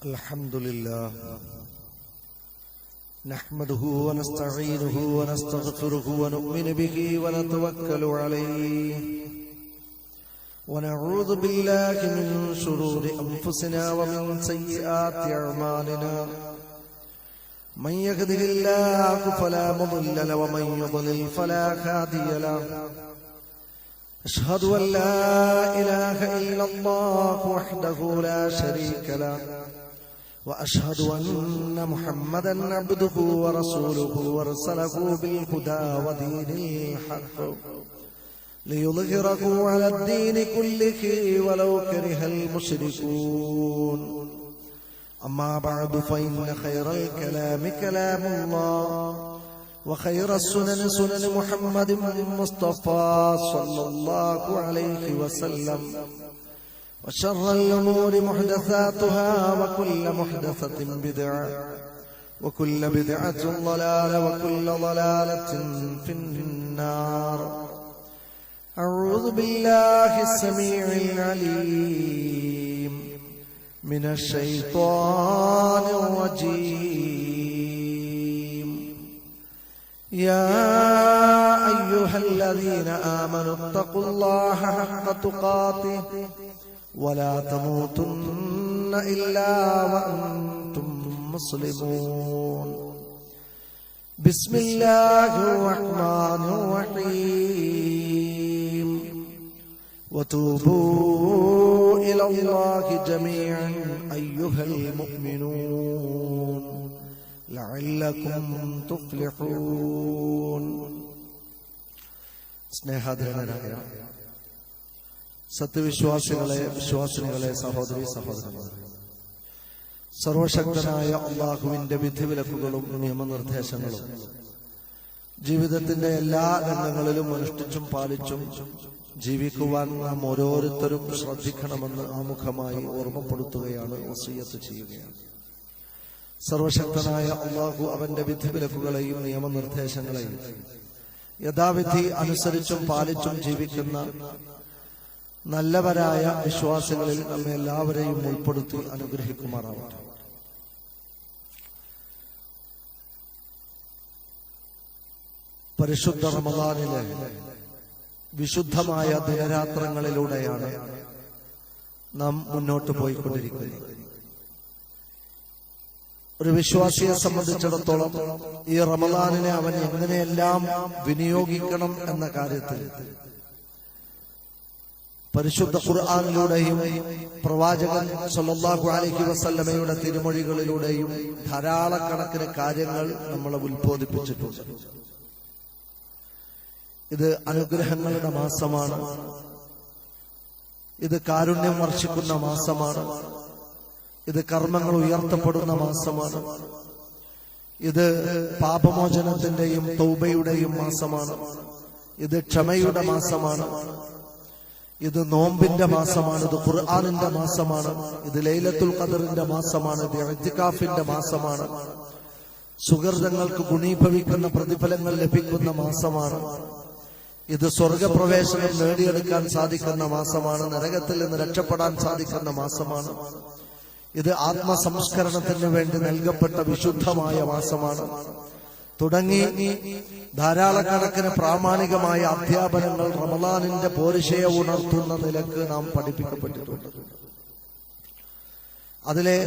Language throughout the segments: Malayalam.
الحمد لله نحمده ونستعينه ونستغفره ونؤمن به ونتوكل عليه ونعوذ بالله من شرور أنفسنا ومن سيئات أعمالنا من يهده الله فلا مضل له ومن يضلل فلا هادي له أشهد أن لا إله إلا الله وحده لا شريك له وأشهد أن محمدا عبده ورسوله وارسله بالهدى ودين الحق ليظهره على الدين كله ولو كره المشركون أما بعد فإن خير الكلام كلام الله وخير السنن سنن محمد مصطفى صلى الله عليه وسلم وشر الأمور محدثاتها وكل محدثة بدعة وكل بدعة ضلالة وكل ضلالة في النار. أعوذ بالله السميع العليم من الشيطان الرجيم. يا أيها الذين آمنوا اتقوا الله حق تقاته ولا تموتن إلا وأنتم مسلمون. بسم الله الرحمن الرحيم. وتوبوا إلى الله جميعا أيها المؤمنون لعلكم تفلحون. സ്നേഹാദരനായ സത്യവിശ്വാസികളെ, വിശ്വാസിനികളെ, സഹോദരി സഹോദരന്മാരെ, സർവശക്തനായ അല്ലാഹുവിന്റെ വിധിവിലക്കുകളും നിയമനിർദ്ദേശങ്ങളും ജീവിതത്തിന്റെ എല്ലാ രംഗങ്ങളിലും അനുഷ്ഠിച്ചും പാലിച്ചും ജീവിക്കുവാൻ നാം ഓരോരുത്തരും ശ്രദ്ധിക്കണമെന്ന് ആമുഖമായി ഓർമ്മപ്പെടുത്തുകയാണ്, വസിയ്യത്ത് ചെയ്യുകയാണ്. സർവശക്തനായ അല്ലാഹു അവന്റെ വിധിവിലക്കുകളെയും നിയമനിർദ്ദേശങ്ങളെയും യഥാവിധി അനുസരിച്ചും പാലിച്ചും ജീവിക്കുന്ന നല്ലവരായ വിശ്വാസികളിൽ നമ്മെ എല്ലാവരെയും ഉൾപ്പെടുത്തി അനുഗ്രഹിക്കുമാറാവട്ടെ. പരിശുദ്ധ റമദാനിലെ വിശുദ്ധമായ ദിനരാത്രങ്ങളിലൂടെയാണ് നാം മുന്നോട്ട് പോയിക്കൊണ്ടിരിക്കുന്നത്. ഒരു വിശ്വാസിയെ സംബന്ധിച്ചിടത്തോളം ഈ റമദാനിനെ അവൻ എങ്ങനെയെല്ലാം വിനിയോഗിക്കണം എന്ന കാര്യത്തിൽ പരിശുദ്ധ ഖുർആനിലൂടെയും പ്രവാചകൻ സല്ലല്ലാഹു അലൈഹി വസല്ലമയുടെ തിരുമൊഴികളിലൂടെയും ധാരാളക്കണക്കിന് കാര്യങ്ങൾ നമ്മളെ ഉത്ബോധിപ്പിച്ചിട്ടുണ്ട്. ഇത് അനുഗ്രഹങ്ങളുടെ മാസമാണ്. ഇത് കാരുണ്യം വർഷിക്കുന്ന മാസമാണ്. ഇത് കർമ്മങ്ങൾ ഉയർത്തപ്പെടുന്ന മാസമാണ്. ഇത് പാപമോചനത്തിന്റെയും തൗബയുടെയും മാസമാണ്. ഇത് ക്ഷമയുടെ മാസമാണ്. ഇത് നോമ്പിന്റെ മാസമാണ്. ഇത് ഖുർആനിന്റെ മാസമാണ്. ഇത് ലൈലത്തുൽ ഖദറിന്റെ മാസമാണ്. ഇത് ഇഅ്തികാഫിന്റെ മാസമാണ്. സുഹൃതങ്ങൾക്ക് ഗുണീഭവിക്കുന്ന പ്രതിഫലങ്ങൾ ലഭിക്കുന്ന മാസമാണ്. ഇത് സ്വർഗപ്രവേശനം നേടിയെടുക്കാൻ സാധിക്കുന്ന മാസമാണ്. നരകത്തിൽ നിന്ന് രക്ഷപ്പെടാൻ സാധിക്കുന്ന മാസമാണ്. ഇത് ആത്മസംസ്കരണത്തിന് വേണ്ടി നൽകപ്പെട്ട വിശുദ്ധമായ മാസമാണ്. തുടങ്ങി ധാരാളക്കണക്കിന് പ്രാമാണികമായ അധ്യാപനങ്ങൾ റമദാനിന്റെ പോരിശയെ ഉണർത്തുന്ന നിലക്ക് നാം പഠിപ്പിക്കപ്പെട്ടിട്ടുണ്ട്. അതിലെ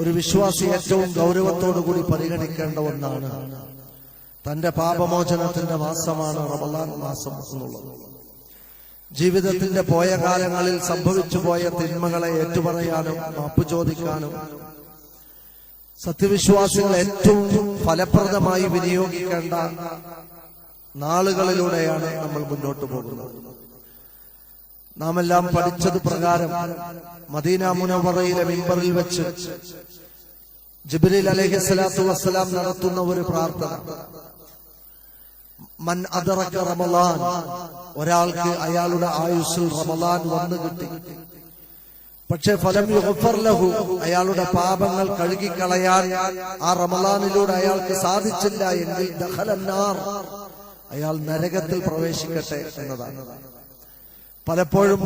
ഒരു വിശ്വാസി ഏറ്റവും ഗൗരവത്തോടുകൂടി പരിഗണിക്കേണ്ട ഒന്നാണ് തന്റെ പാപമോചനത്തിന്റെ മാസമാണ് റമദാൻ മാസം എന്നുള്ളത്. ജീവിതത്തിന്റെ പോയ കാലങ്ങളിൽ സംഭവിച്ചു പോയ തിന്മകളെ ഏറ്റുപറയാനും മാപ്പ് ചോദിക്കാനും സത്യവിശ്വാസികൾ ഏറ്റവും ഫലപ്രദമായി വിനിയോഗിക്കേണ്ട നാളുകളിലൂടെയാണ് നമ്മൾ മുന്നോട്ട് പോകുന്നത്. നാം എല്ലാം പഠിച്ചത് പ്രകാരം മദീന മുനവ്വറയിലെ മിമ്പറിൽ വെച്ച് ജിബ്രീൽ അലൈഹിസ്സലാത്തു വസ്സലാം നടത്തുന്ന ഒരു പ്രാർത്ഥന, മൻ അദറക റമളാൻ, ഒരാൾക്ക് അയാളുടെ ആയുസ്സിൽ റമളാൻ വന്നു കിട്ടി, പക്ഷെ ഫലം യുഗ്ഫർ ലഹു, അയാളുടെ പാപങ്ങൾ കഴുകിക്കളയാൻ ആ റമളാനിലൂടെ അയാൾക്ക് സാധിച്ചില്ല എങ്കിൽ ദഖലന്നാർ, അയാൾ നരകത്തിൽ പ്രവേശിക്കട്ടെ എന്നതാണ്. പലപ്പോഴും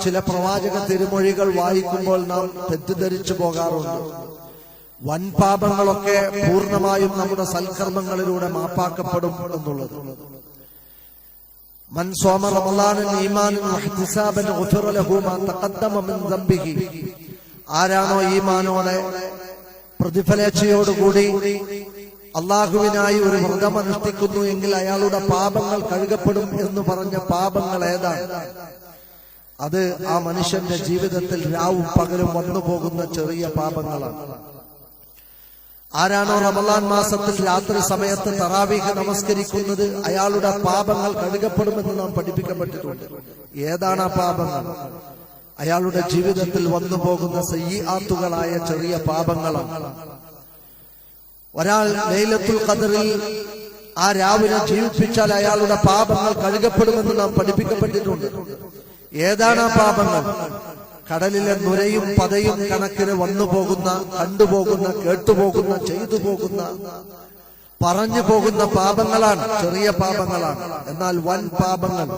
ചില പ്രവാചക തിരുമൊഴികൾ വായിക്കുമ്പോൾ നാം തെറ്റിദ്ധരിച്ചു പോകാറുണ്ട്. വൻപാപങ്ങളൊക്കെ പൂർണ്ണമായും നമ്മുടെ സൽക്കർമ്മങ്ങളിലൂടെ മാപ്പാക്കപ്പെടും എന്നുള്ളത്. മൻ സ്വമ റമളാനൻ ഈമാനൻ വഹ്തിസാബൻ ഗുഫിറ ലഹു മാ തഖദ്ദമ മിൻ ദംബിഹി. ആരാണോ ഈമാനോടെ പ്രതിഫലേച്ഛയോടുകൂടി അള്ളാഹുവിനായി ഒരു വ്രതം അനുഷ്ഠിക്കുന്നു എങ്കിൽ അയാളുടെ പാപങ്ങൾ കഴുകപ്പെടും എന്ന് പറഞ്ഞ പാപങ്ങൾ ഏതാണ്? അത് ആ മനുഷ്യന്റെ ജീവിതത്തിൽ രാവും പകലും വന്നു പോകുന്ന ചെറിയ പാപങ്ങളാണ്. ആരാണോ റമളാൻ മാസത്തിൽ രാത്രി സമയത്ത് തറാവീഹ് നമസ്കരിക്കുന്നത് അയാളുടെ പാപങ്ങൾ കഴുകപ്പെടുമെന്ന് നാം പഠിപ്പിക്കപ്പെട്ടിട്ടുണ്ട്. ഏതാണ് ആ പാപങ്ങൾ? അയാളുടെ ജീവിതത്തിൽ വന്നു പോകുന്ന സയ്യിആത്തുകളായ ചെറിയ പാപങ്ങളാണ്. ഒരാൾ ലൈലത്തുൽ ഖദറിൽ ആ രാവിനെ ജീവിപ്പിച്ചാൽ അയാളുടെ പാപങ്ങൾ കഴുകപ്പെടുമെന്ന് നാം പഠിപ്പിക്കപ്പെട്ടിട്ടുണ്ട്. ഏതാണ് ആ പാപങ്ങൾ? കടലിലെ നുരയും പതയും കണക്കിന് വന്നു പോകുന്ന, കണ്ടുപോകുന്ന, കേട്ടുപോകുന്ന, ചെയ്തു പോകുന്ന, പറഞ്ഞു പോകുന്ന പാപങ്ങളാണ്, ചെറിയ പാപങ്ങളാണ്. എന്നാൽ വൻ പാപങ്ങൾ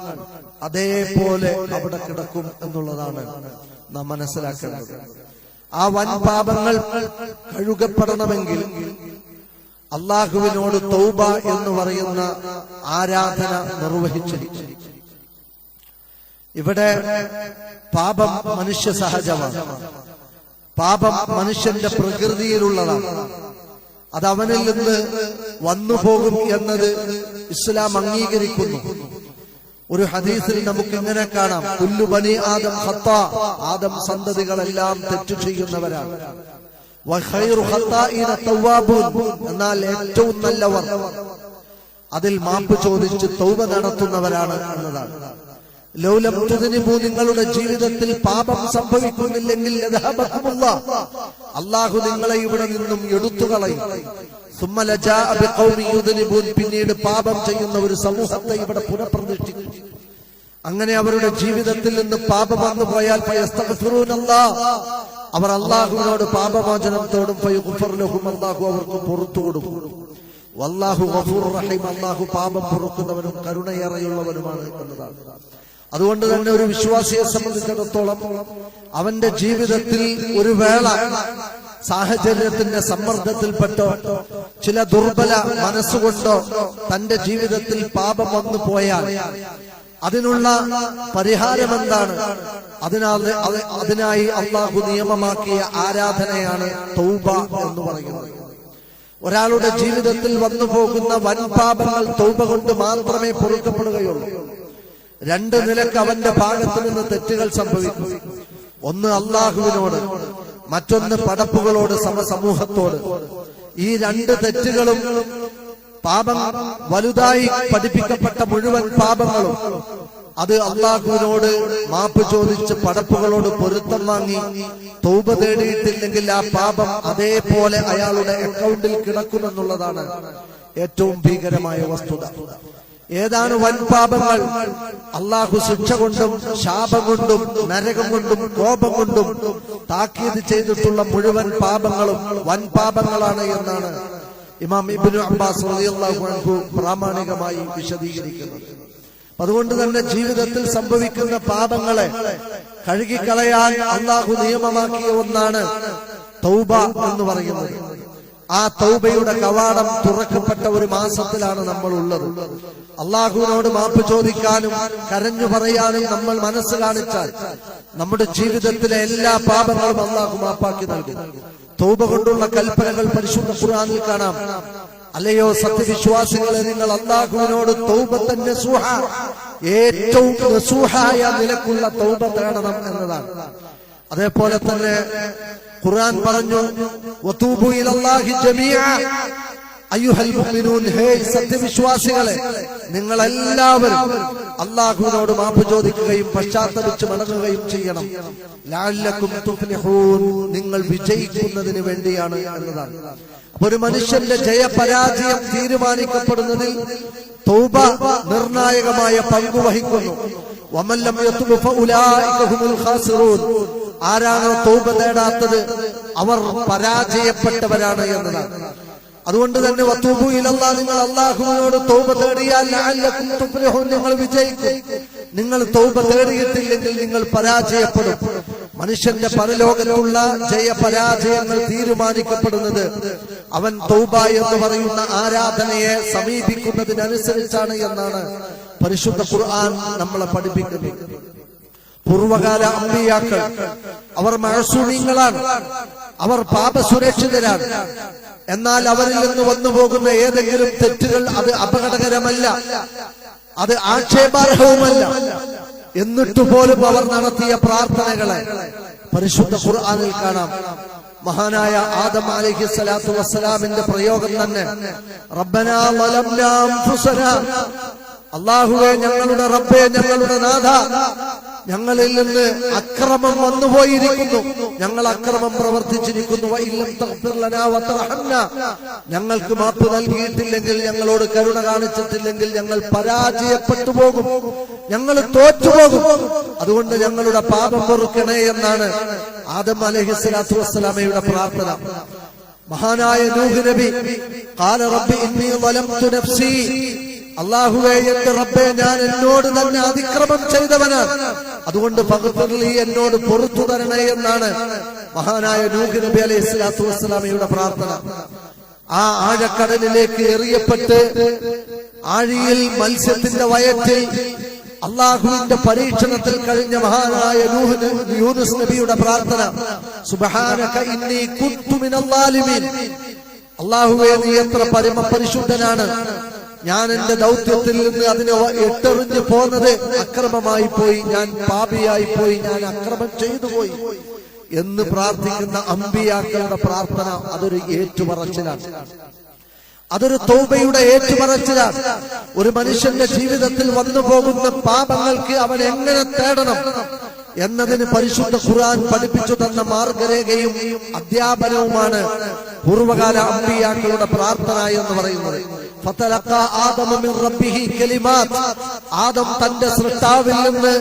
അതേപോലെ അവിടെ കിടക്കും എന്നുള്ളതാണ് നാം മനസ്സിലാക്കേണ്ടത്. ആ വൻ പാപങ്ങൾ കഴുകപ്പെടണമെങ്കിൽ അള്ളാഹുവിനോട് തൗബ എന്ന് പറയുന്ന ആരാധന നിർവഹിച്ചിരിക്കും. ഇവിടെ പാപം മനുഷ്യ സഹജമാണ്. പാപം മനുഷ്യന്റെ പ്രകൃതിയിലുള്ളതാണ്. അത് അവനിൽ നിന്ന് വന്നുപോകും എന്നത് ഇസ്ലാം അംഗീകരിക്കുന്നു. ഒരു ഹദീസിൽ നമുക്ക് ഇങ്ങനെ കാണാം, കുല്ലു ബനി ആദം ഖത്താ, ആദം സന്തതികളെല്ലാം തെറ്റു ചെയ്യുന്നവരാണ്. വഖൈറു ഖത്താഇന തവ്വാബൂൻ, എന്നാൽ ഏറ്റവും നല്ലവർ അതിൽ മാപ്പ് ചോദിച്ച് തൗബ നടത്തുന്നവരാണ് എന്നതാണ്. ലൗലം തുദ്നിബൂ, നിങ്ങളുടെ ജീവിതത്തിൽ പാപം സംഭവിക്കുന്നില്ലെങ്കിൽ അല്ലാഹു നിങ്ങളെ ഇവിടെ നിന്നും എടുത്തുകളയും. സുമ്മ ലജാഅ ബിഖൗമി യുദ്നിബൂൻ, പിന്നീട് പാപം ചെയ്യുന്ന ഒരു സമൂഹത്തെ ഇവിടെ പുനഃപ്രതിഷ്ഠിക്കും. അങ്ങനെ അവരുടെ ജീവിതത്തിൽ നിന്ന് പാപം വന്നു പോയാൽ ഫയസ്തഗ്ഫിറൂനല്ലാഹ്, അവർ അല്ലാഹുവിനോട് പാപമോചനം തേടും. ഫയഗ്ഫിർ ലഹും, അല്ലാഹു അവർക്ക് പുറത്തു കൊടുക്കും. വല്ലാഹു ഗഫൂറുർ റഹീം, അല്ലാഹു പാപം പൊറുക്കുന്നവനും കരുണയേറെയുള്ളവനുമാണ് എന്നതാണ്. അതുകൊണ്ട് തന്നെ ഒരു വിശ്വാസിയെ സംബന്ധിച്ചിടത്തോളം അവന്റെ ജീവിതത്തിൽ ഒരു വേള സാഹചര്യത്തിന്റെ സമ്മർദ്ദത്തിൽപ്പെട്ടോ ചില ദുർബല മനസ്സുകൊണ്ടോ തന്റെ ജീവിതത്തിൽ പാപം വന്നു പോയാൽ അതിനുള്ള പരിഹാരം എന്താണ്? അതിനായി അള്ളാഹു നിയമമാക്കിയ ആരാധനയാണ് തൗബ എന്ന് പറയുന്നത്. ഒരാളുടെ ജീവിതത്തിൽ വന്നു പോകുന്ന വൻ പാപങ്ങൾ തൗബ കൊണ്ട് മാത്രമേ പൊറുക്കപ്പെടുകയുള്ളൂ. രണ്ട് നിലക്ക് അവന്റെ ഭാഗത്ത് നിന്ന് തെറ്റുകൾ സംഭവിക്കും. ഒന്ന് അള്ളാഹുവിനോട്, മറ്റൊന്ന് പടപ്പുകളോട്, സമൂഹത്തോട്. ഈ രണ്ട് തെറ്റുകളും പാപം വലുതായി പഠിപ്പിക്കപ്പെട്ട മുഴുവൻ പാപങ്ങളും അത് അള്ളാഹുവിനോട് മാപ്പ് ചോദിച്ച് പടപ്പുകളോട് പൊരുത്തം വാങ്ങി തൗബ തേടിയിട്ടില്ലെങ്കിൽ ആ പാപം അതേപോലെ അയാളുടെ അക്കൗണ്ടിൽ കിടക്കുമെന്നുള്ളതാണ് ഏറ്റവും ഭീകരമായ വസ്തുത. ഏതാണ് വൻപാപങ്ങൾ? അള്ളാഹു ശിക്ഷ കൊണ്ടും ശാപം കൊണ്ടും നരകം കൊണ്ടും കോപം കൊണ്ടും താക്കീത് ചെയ്തിട്ടുള്ള മുഴുവൻ പാപങ്ങളും വൻപാപങ്ങളാണ് എന്നാണ് ഇമാം ഇബ്നു അബ്ബാസ് റളിയല്ലാഹു അൻഹു പ്രാമാണികമായി വിശദീകരിക്കുന്നത്. അതുകൊണ്ട് തന്നെ ജീവിതത്തിൽ സംഭവിക്കുന്ന പാപങ്ങളെ കഴുകിക്കളയാൻ അള്ളാഹു നിയമമാക്കിയ ഒന്നാണ് തൗബ എന്ന് പറയുന്നത്. ആ തൗബയുടെ കവാടം തുറക്കപ്പെട്ട ഒരു മാസത്തിലാണ് നമ്മൾ ഉള്ളത്. അള്ളാഹുവിനോട് മാപ്പ് ചോദിക്കാനും കരഞ്ഞു പറയാനും നമ്മൾ മനസ്സ് കാണിച്ചാൽ നമ്മുടെ ജീവിതത്തിലെ എല്ലാ പാപങ്ങളും അള്ളാഹു മാപ്പാക്കി നൽകും. തൗബ കൊണ്ടുള്ള കൽപ്പനകൾ പരിശുദ്ധ ഖുർആനിൽ കാണാം. അല്ലയോ സത്യവിശ്വാസികളെ, നിങ്ങൾ അള്ളാഹുവിനോട് തൗബത്തൻ നസൂഹ, ഏറ്റവും നസൂഹായ നിലക്കുള്ള തൗബ തേടണം എന്നതാണ്. അതേപോലെ തന്നെ ഖുർആൻ പറഞ്ഞു, വതൂബു ഇലല്ലാഹി ജമീഅ അയ്യുഹൽ മുഅ്മിനൂൻ, ഹേ സത്യവിശ്വാസികളെ, നിങ്ങളെല്ലാവരും അള്ളാഹുവിനോട് മാപ്പ് ചോദിക്കുകയും പശ്ചാത്തപിച്ച് മടങ്ങുകയും ചെയ്യണം. ലഅല്ലക്കും തുഫ്ലിഹൂൻ, നിങ്ങൾ വിജയിക്കുന്നതിന് വേണ്ടിയാണ് എന്നതാണ്. ഒരു മനുഷ്യന്റെ ജയപരാജയം തീരുമാനിക്കപ്പെടുന്നതിൽ തൗബ നിർണായകമായ പങ്ക് വഹിക്കുന്നു. വമൻ ലം യതുബ് ഫഉലൈക ഹുമുൽ ഖാസിറൂൻ, ആരാണോ തൗബ തേടാത്തത് അവർ പരാജയപ്പെട്ടവരാണ് എന്നതാണ്. അതുകൊണ്ട് തന്നെ വതൂബു ഇലല്ലാഹ്, നിങ്ങൾ അല്ലാഹുവിനോട് തൗബ തേടിയാൽ ലഅല്ലകും തുഫ്ലിഹൂൻ, നിങ്ങൾ വിജയിക്കും. നിങ്ങൾ തൗബ തേടിയിട്ടില്ലെങ്കിൽ നിങ്ങൾ പരാജയപ്പെടും. മനുഷ്യന്റെ പരലോകത്തുള്ള ജയപരാജയങ്ങൾ തീരുമാനിക്കപ്പെടുന്നത് അവൻ തൗബ എന്ന് പറയുന്ന ആരാധനയെ സമീപിക്കുന്നതിനനുസരിച്ചാണ് എന്നാണ് പരിശുദ്ധ ഖുർആൻ നമ്മളെ പഠിപ്പിക്കുന്നത്. പൂർവകാല അമ്പിയാക്കൾ അവർ മഅസൂമീങ്ങളാണ്, അവർ പാപസുരക്ഷിതരാണ്. എന്നാൽ അവരിൽ നിന്ന് വന്നു പോകുന്ന ഏതെങ്കിലും തെറ്റുകൾ അത് അപകടകരമല്ല, അത് ആക്ഷേപാർഹവുമല്ല. എന്നിട്ട് പോലും അവർ നടത്തിയ പ്രാർത്ഥനകളെ പരിശുദ്ധ ഖുർആനിൽ കാണാം. മഹാനായ ആദം അലൈഹിസ്സലാത്തു വസ്സലാമിന്റെ പ്രയോഗം തന്നെ റബ്ബനാ വലംനാ അൻഫുസനാ, അല്ലാഹുവേ ഞങ്ങളുടെ റബ്ബേ, ഞങ്ങളുടെ നാഥ, ഞങ്ങളിൽ നിന്ന് അക്രമം വന്നുപോയിരിക്കുന്നു, ഞങ്ങൾ അക്രമം പ്രവർത്തിച്ചിരിക്കുന്നു. വഇല്ലം തഗ്ഫിർ ലനാ വതർഹംനാ, ഞങ്ങൾക്ക് മാപ്പ് നൽകിയിട്ടില്ലെങ്കിൽ, ഞങ്ങളോട് കരുണ കാണിച്ചിട്ടില്ലെങ്കിൽ ഞങ്ങൾ പരാജയപ്പെട്ടു പോകും, ഞങ്ങൾ തോറ്റുപോകും. അതുകൊണ്ട് ഞങ്ങളുടെ പാപം പൊറുക്കണേ എന്നാണ് ആദം അലൈഹിസ്സലാത്തു വസ്സലാമയുടെ പ്രാർത്ഥന. മഹാനായ നൂഹ് നബി ഖാല റബ്ബി ഇന്നി ളലംതു നഫ്സി, അല്ലാഹുവേ എന്റെ റബ്ബേ, ഞാൻ എന്നോട് തന്നെ അതിക്രമം ചെയ്തവനാണ്, അതുകൊണ്ട് ഫഗ്ഫിർലി, എന്നോട് പൊറുത്തു തരണേ എന്നാണ് മഹാനായ നൂഹ് നബി അലൈഹിസ്സലാത്തു വസ്സലാമയുടെ പ്രാർത്ഥന. ആ ആഴക്കടലിലേക്ക് എറിയപ്പെട്ട് ആഴിയിൽ മത്സ്യത്തിന്റെ വയറ്റിൽ അള്ളാഹുവിന്റെ പരീക്ഷണത്തിൽ കഴിഞ്ഞ മഹാനായ യൂനുസ് നബിയുടെ പ്രാർത്ഥന സുബ്ഹാനക ഇന്നി കുന്തു മിനൽ ളാലിമീൻ, അല്ലാഹുവേ നീ എത്ര പരിശുദ്ധനാണ്, ഞാൻ എന്റെ ദൗത്യത്തിൽ നിന്ന് അതിനെ ഇട്ടെറിഞ്ഞു പോന്നത് അക്രമമായി പോയി, ഞാൻ പാപിയായി പോയി, ഞാൻ അക്രമം ചെയ്തു പോയി എന്ന് പ്രാർത്ഥിക്കുന്ന അമ്പിയാക്കളുടെ പ്രാർത്ഥന അതൊരു ഏറ്റുപറച്ചിലാണ്, അതൊരു തൗബയുടെ ഏറ്റുപറച്ചിലാണ്. ഒരു മനുഷ്യന്റെ ജീവിതത്തിൽ വന്നു പോകുന്ന പാപങ്ങൾക്ക് അവൻ എങ്ങനെ തേടണം എന്നതിന് പരിശുദ്ധ ഖുർആൻ പഠിപ്പിച്ചു തന്ന മാർഗരേഖയും അധ്യാപനവുമാണ് പൂർവകാല അമ്പിയാക്കളുടെ പ്രാർത്ഥന എന്ന് പറയുന്നത്. ഫതലഖാ ആദമു മിൻ റബ്ബിഹി കലിമാത്ത്, ആദം തന്റെ സൃഷ്ടാവിൽ നിന്ന്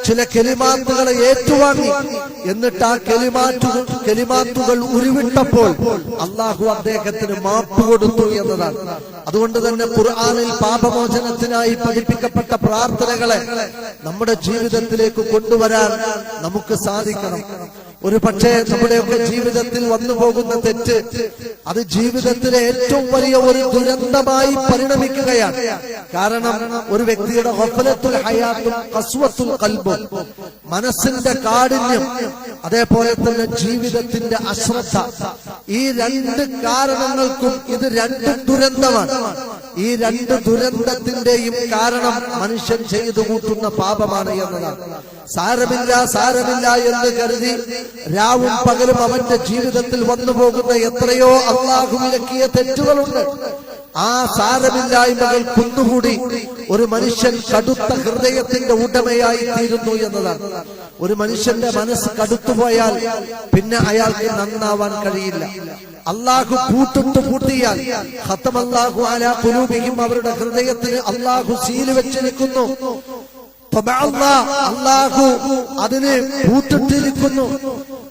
ചില കലിമാത്തുകളെ ഏറ്റുവാങ്ങി. എന്നിട്ട് ആ കലിമാത്തുകൾ ഉരുവിട്ടപ്പോൾ അല്ലാഹു അദ്ദേഹത്തിന് മാപ്പ് കൊടുത്തു എന്നതാണ്. അതുകൊണ്ട് തന്നെ ഖുർആനിൽ പാപമോചനത്തിനായി പഠിപ്പിക്കപ്പെട്ട പ്രാർത്ഥനകളെ നമ്മുടെ ജീവിതത്തിലേക്ക് കൊണ്ടുവരാൻ നമുക്ക് സാധിക്കണം. ഒരു പക്ഷേ നമ്മുടെയൊക്കെ ജീവിതത്തിൽ വന്നു പോകുന്ന തെറ്റ് അത് ജീവിതത്തിലെ ഏറ്റവും വലിയ ഒരു ദുരന്തമായി പരിണമിക്കുകയാണ്. കാരണം ഒരു വ്യക്തിയുടെ ഗഫലത്തുൽ ഹയാത്തും ഖസ്വത്തുൽ ഖൽബും, മനസ്സിന്റെ കാഠിന്യം, അതേപോലെ തന്നെ ജീവിതത്തിന്റെ അശ്രദ്ധ, ഈ രണ്ട് കാരണങ്ങൾക്കും ഇത് രണ്ടും ദുരന്തമാണ്. ഈ രണ്ട് ദുരന്തത്തിന്റെയും കാരണം മനുഷ്യൻ ചെയ്തു കൂട്ടുന്ന പാപമാണ് എന്നതാണ്. സാരമില്ല എന്ന് കരുതി രാവും പകലും അവന്റെ ജീവിതത്തിൽ വന്നു പോകുന്ന എത്രയോ അല്ലാഹു വിലക്കിയ തെറ്റുകളുണ്ട്. ആ സാരമില്ലായ്മകൾ കുന്നുകൂടി ഒരു മനുഷ്യൻ കടുത്ത ഹൃദയത്തിന്റെ ഉടമയായി തീരുന്നു എന്നതാണ്. ഒരു മനുഷ്യന്റെ മനസ്സ് കടുത്തുപോയാൽ പിന്നെ അയാൾക്ക് നന്നാവാൻ കഴിയില്ല. അല്ലാഹു പൂട്ടിയാൽ ഖതമല്ലാഹു അലാ ഖുലൂബിഹിം, അവരുടെ ഹൃദയത്തിന് അല്ലാഹു സീൽ വെച്ചിരിക്കുന്നു. അല്ലാഹു അതിന് പൂട്ടിട്ടിരിക്കുന്നു.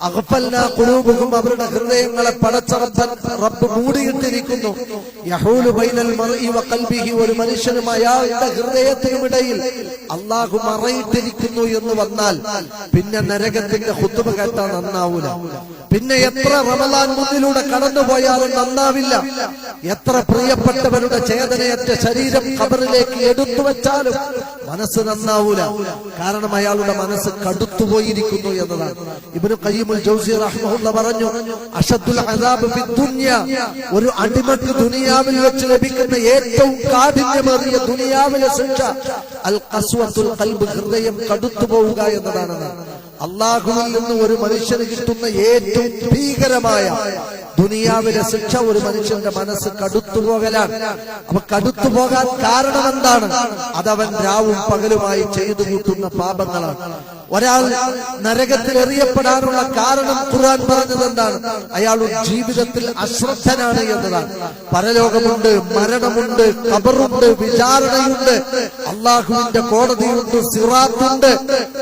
അഗ്ഫൽനാ ഖുലൂബുഹും, അവരുടെ ഹൃദയങ്ങളെ പടച്ച റബ്ബ് മൂടിയിട്ടിരിക്കുന്നു. യഹൂലു ബൈനൽ മർഇ വ ഖൽബിഹി, ഒരു മനുഷ്യനും അയാളുടെ ഹൃദയത്തിനുമിടയിൽ അല്ലാഹു മറയിട്ടിരിക്കുന്നു എന്ന് വന്നാൽ പിന്നെ നരകത്തിന്റെ ഖുതുബ കേട്ടാൽ നന്നാവൂല. പിന്നെ എത്ര റമളാൻ മുന്നിലൂടെ കടന്നുപോയാലും നന്നാവില്ല. എത്ര പ്രിയപ്പെട്ടവരുടെ ചേതനയറ്റ ശരീരം ഖബറിലേക്ക് എടുത്തു വെച്ചാലും മനസ്സ് നന്നാവൂല. കാരണം അയാളുടെ മനസ്സ് കടുത്തുപോയിരിക്കുന്നു എന്നതാണ്. ഇബ്നു ഖയ്യിമുൽ ജൗസി റഹ്മഹുല്ലാഹ് പറഞ്ഞു, അഷദ്ദുൽ അദാബ് ഫി ദുനിയ, ഒരു അടിമക്ക് ദുനിയാവിൽ വെച്ച് ലഭിക്കുന്ന ഏറ്റവും കാഠിന്യമേറിയ ദുനിയാവിലെ ശിക്ഷ അൽ ഖസ്വത്തുൽ ഖൽബ്, ഹൃദയം കടുത്തുപോവുക എന്നതാണ്. അല്ലാഹുവിൽ നിന്ന് ഒരു മനുഷ്യന് കിട്ടുന്ന ഏറ്റവും ഭീകരമായ ദുനിയാവിലെ ശിക്ഷ ഒരു മനുഷ്യന്റെ മനസ്സ് കടുത്തുപോകലാണ്. അപ്പൊ കടുത്തുപോകാൻ കാരണം എന്താണ്? അതവൻ രാവും പകലുമായി ചെയ്തു കൂട്ടുന്ന പാപങ്ങളാണ്. ഒരാൾ നരകത്തിൽ എറിയപ്പെടാനുള്ള കാരണം ഖുർആൻ പറഞ്ഞത് എന്താണ്? അയാൾ ജീവിതത്തിൽ അശ്രദ്ധനാണ് എന്നതാണ്. പരലോകമുണ്ട്, മരണമുണ്ട്, ഖബറുണ്ട്, വിചാരണയുണ്ട്, അള്ളാഹുവിന്റെ കോടതിയുണ്ട്, സിറാത്തുണ്ട്.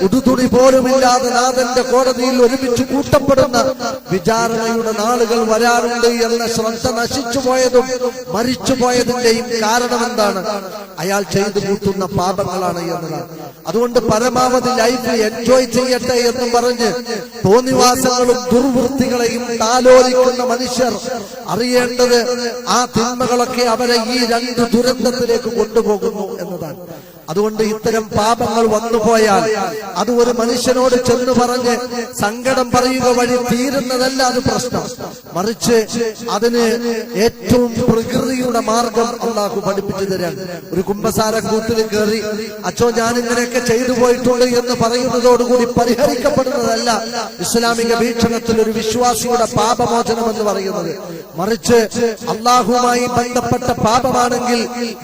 ഉടുതുണി പോലുമില്ലാതെ നാഥന്റെ കോടതിയിൽ ഒരുമിച്ച് കൂട്ടപ്പെടുന്ന വിചാരണയുടെ നാളുകൾ വരാൻ വരാറുണ്ട് എന്ന ശ്രദ്ധ നശിച്ചു പോയതും മരിച്ചു പോയതിന്റെയും കാരണം എന്താണ്? അയാൾ ചെയ്തു കൂട്ടുന്ന പാപങ്ങളാണ് എന്നതാണ്. അതുകൊണ്ട് പരമാവധി ലൈഫ് എൻജോയ് ചെയ്യട്ടെ എന്ന് പറഞ്ഞ് തോന്നിവാസങ്ങളും ദുർവൃത്തികളെയും താലോലിക്കുന്ന മനുഷ്യർ അറിയേണ്ടത് ആ തിന്മകളൊക്കെ അവരെ ഈ രണ്ട് ദുരന്തത്തിലേക്ക് കൊണ്ടുപോകുന്നു എന്നതാണ്. അതുകൊണ്ട് ഇത്തരം പാപങ്ങൾ വന്നുപോയാൽ അത് ഒരു മനുഷ്യനോട് ചെന്ന് പറഞ്ഞ് സങ്കടം പറയുക വഴി തീരുന്നതല്ല അത് പ്രശ്നം. മറിച്ച് അതിന് ഏറ്റവും പ്രകൃതിയുടെ മാർഗം അള്ളാഹു പഠിപ്പിച്ചു തരാൻ. ഒരു കുമ്പസാര കൂട്ടിൽ കയറി അച്ചോ ഞാൻ ഇങ്ങനെയൊക്കെ ചെയ്തു പോയിട്ടുണ്ട് എന്ന് പറയുന്നതോടുകൂടി പരിഹരിക്കപ്പെടുന്നതല്ല ഇസ്ലാമിക വീക്ഷണത്തിൽ ഒരു വിശ്വാസിയുടെ പാപമോചനം എന്ന് പറയുന്നത്. മറിച്ച് അള്ളാഹുമായി ബന്ധപ്പെട്ട പാപമാണെങ്കിൽ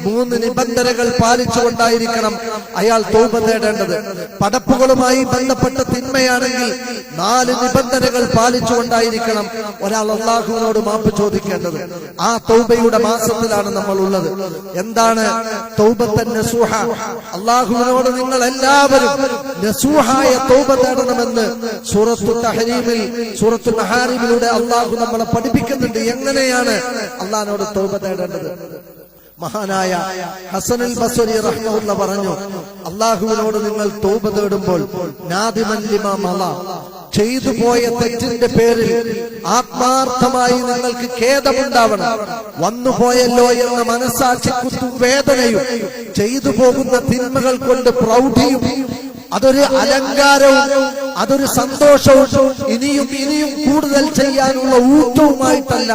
3 നിബന്ധനകൾ പാലിച്ചുകൊണ്ടായിരിക്കും അയാൾ തൗബ തേടേണ്ടത്. പടപ്പുകളുമായി ബന്ധപ്പെട്ട തിന്മയാണെങ്കിൽ 4 നിബന്ധനകൾ പാലിച്ചുകൊണ്ടായിരിക്കണം ഒരാൾ അള്ളാഹുവിനോട് മാപ്പ് ചോദിക്കേണ്ടത്. ആ തൗബയുടെ മാസത്തിലാണ് നമ്മൾ ഉള്ളത്. എന്താണ് തൗബത്തൻ നസൂഹ? അള്ളാഹുവിനോട് നിങ്ങൾ എല്ലാവരും നസൂഹായ തൗബ തേടണമെന്ന് സൂറത്തുൽ തഹരീമിൽ സൂറത്തുൽ മഹാരിമിലൂടെ അള്ളാഹു നമ്മളെ പഠിപ്പിക്കുന്നുണ്ട്. എങ്ങനെയാണ് അള്ളാഹിനോട് തൗബ തേടേണ്ടത്? മഹാനായ ഹസനുൽ ബസ്രി റഹ്മഹുല്ലാഹ് പറഞ്ഞു, അള്ളാഹുവിനോട് നിങ്ങൾ തൗബ തേടുമ്പോൾ നാദിമൻ ലിമാ മള, ചെയ്തു പോയ തെറ്റിന്റെ പേരിൽ ആത്മാർത്ഥമായി നിങ്ങൾക്ക് ഖേദമുണ്ടാവണം. വന്നുപോയല്ലോ എന്ന മനസ്സാക്ഷി കുത്തും വേദനയും ചെയ്തു പോകുന്ന തിന്മകൾ കൊണ്ട് പ്രൗഢിയും അതൊരു അലങ്കാരവും അതൊരു സന്തോഷവും ഇനിയും കൂടുതൽ ചെയ്യാനുള്ള ഊറ്റവുമായിട്ടല്ല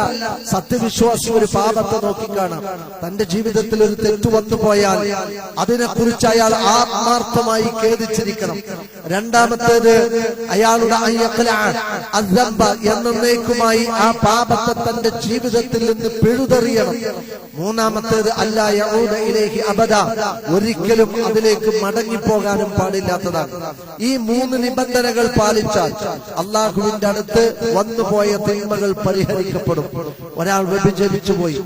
സത്യവിശ്വാസി ഒരു പാപത്തെ നോക്കിക്കാണാം. തന്റെ ജീവിതത്തിൽ ഒരു തെറ്റു വന്നുപോയാൽ അതിനെക്കുറിച്ച് അയാൾ ആത്മാർത്ഥമായി ഖേദിച്ചിരിക്കണം. രണ്ടാമത്തേത് അയാളുടെ എന്നേക്കുമായി ആ പാപത്തെ തന്റെ ജീവിതത്തിൽ നിന്ന് പിഴുതെറിയണം. മൂന്നാമത്തേത് അല്ലാ യഊദ ഇലൈഹി അബദ, ഒരിക്കലും അതിലേക്ക് മടങ്ങിപ്പോകാനും പാടില്ലാത്തതാണ്. ഈ 3 നിബന്ധനകൾ പാലിച്ചാൽ അള്ളാഹുവിന്റെ അടുത്ത് വന്നുപോയ തിന്മകൾ പരിഹരിക്കപ്പെടും. ഒരാൾ വ്യഭിചരിച്ചു പോയി,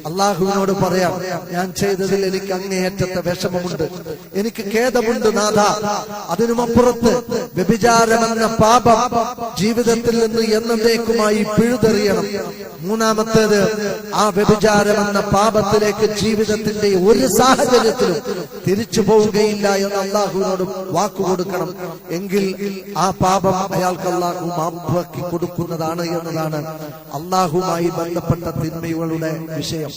അള്ളാഹുവിനോട് പറയാം, ഞാൻ ചെയ്തതിൽ എനിക്ക് അങ്ങേയറ്റത്തെ വിഷമമുണ്ട്, എനിക്ക് ഖേദമുണ്ട് നാഥ. അതിനുമപ്പുറത്ത് വ്യഭിചാരമെന്ന പാപം ജീവിതത്തിൽ നിന്ന് എന്നേക്കുമായി പിഴുതെറിയണം. മൂന്നാമത്തേത് ആ വ്യഭിചാരമെന്ന പാപത്തിലേക്ക് ജീവിതത്തിന്റെ ഒരു സാഹചര്യത്തിലും തിരിച്ചു പോവുകയില്ല എന്ന് അള്ളാഹുവിനോട് വാക്കുകൊടുക്കണം. എങ്കിൽ ആ പാപം അയാൾക്ക് അള്ളാഹു മാപ്പാക്കി കൊടുക്കുന്നതാണ് എന്നതാണ് അള്ളാഹുമായി ബന്ധപ്പെട്ട തിന്മകളുടെ വിഷയം.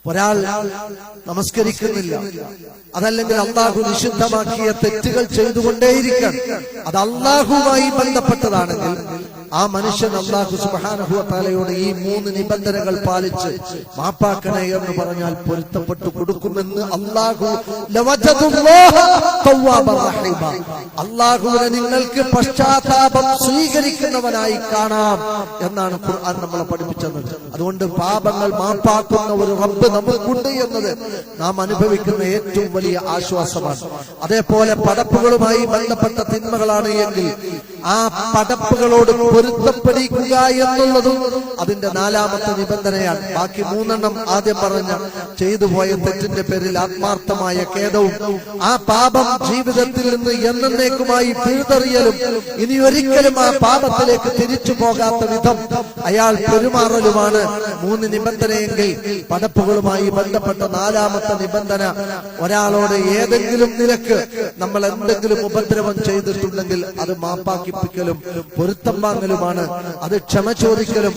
ഒരാൾ നമസ്കരിക്കുന്നില്ല, അതല്ലെങ്കിൽ അള്ളാഹു നിഷിദ്ധമാക്കിയ തെറ്റുകൾ ചെയ്തുകൊണ്ടേയിരിക്കണം, അത് അള്ളാഹുമായി ബന്ധപ്പെട്ടതാണെങ്കിൽ ആ മനുഷ്യൻ അല്ലാഹു സുബ്ഹാനഹു വ തആലയോട് ഈ 3 നിബന്ധനകൾ പാലിച്ച് മാപ്പാക്കണേ എന്ന് പറഞ്ഞാൽ പൊരുത്തപ്പെട്ടു കൊടുക്കുമെന്ന് അല്ലാഹു ലവജദുല്ലാഹ തവ്വാബർ റഹീമ, അല്ലാഹുവിനെ നിങ്ങൾക്ക് പശ്ചാത്താപം സ്വീകരിക്കുന്നവനായി കാണാം എന്നാണ് ഖുർആൻ നമ്മളെ പഠിപ്പിച്ചത്. അതുകൊണ്ട് പാപങ്ങൾ മാപ്പാക്കുന്ന ഒരു റബ്ബ് നമുക്കുണ്ട് എന്നത് നാം അനുഭവിക്കുന്ന ഏറ്റവും വലിയ ആശ്വാസമാണ്. അതേപോലെ പടപ്പുകളുമായി ബന്ധപ്പെട്ട തിന്മകളാണ് എങ്കിൽ ആ പടപ്പുകളോട് പൊരുത്തപ്പെടിക്കുക എന്നുള്ളതും അതിന്റെ 4ാമത്തെ നിബന്ധനയാണ്. ബാക്കി 3 ആദ്യം പറഞ്ഞ ചെയ്തു പോയ തെറ്റിന്റെ പേരിൽ ആത്മാർത്ഥമായ ഖേദവും ആ പാപം ജീവിതത്തിൽ നിന്ന് എന്നേക്കുമായി പിഴുതെറിയലും ഇനി ഒരിക്കലും ആ പാപത്തിലേക്ക് തിരിച്ചു പോകാത്ത വിധം അയാൾ പെരുമാറലുമാണ് 3 നിബന്ധനയെങ്കിൽ പടപ്പുകളുമായി ബന്ധപ്പെട്ട 4ാമത്തെ നിബന്ധന ഒരാളോട് ഏതെങ്കിലും നിലക്ക് നമ്മൾ എന്തെങ്കിലും ഉപദ്രവം ചെയ്തിട്ടുണ്ടെങ്കിൽ അത് മാപ്പാക്കിപ്പിക്കലും പൊരുത്തം വാങ്ങലുമാണ്. അത് ക്ഷമ ചോദിക്കലും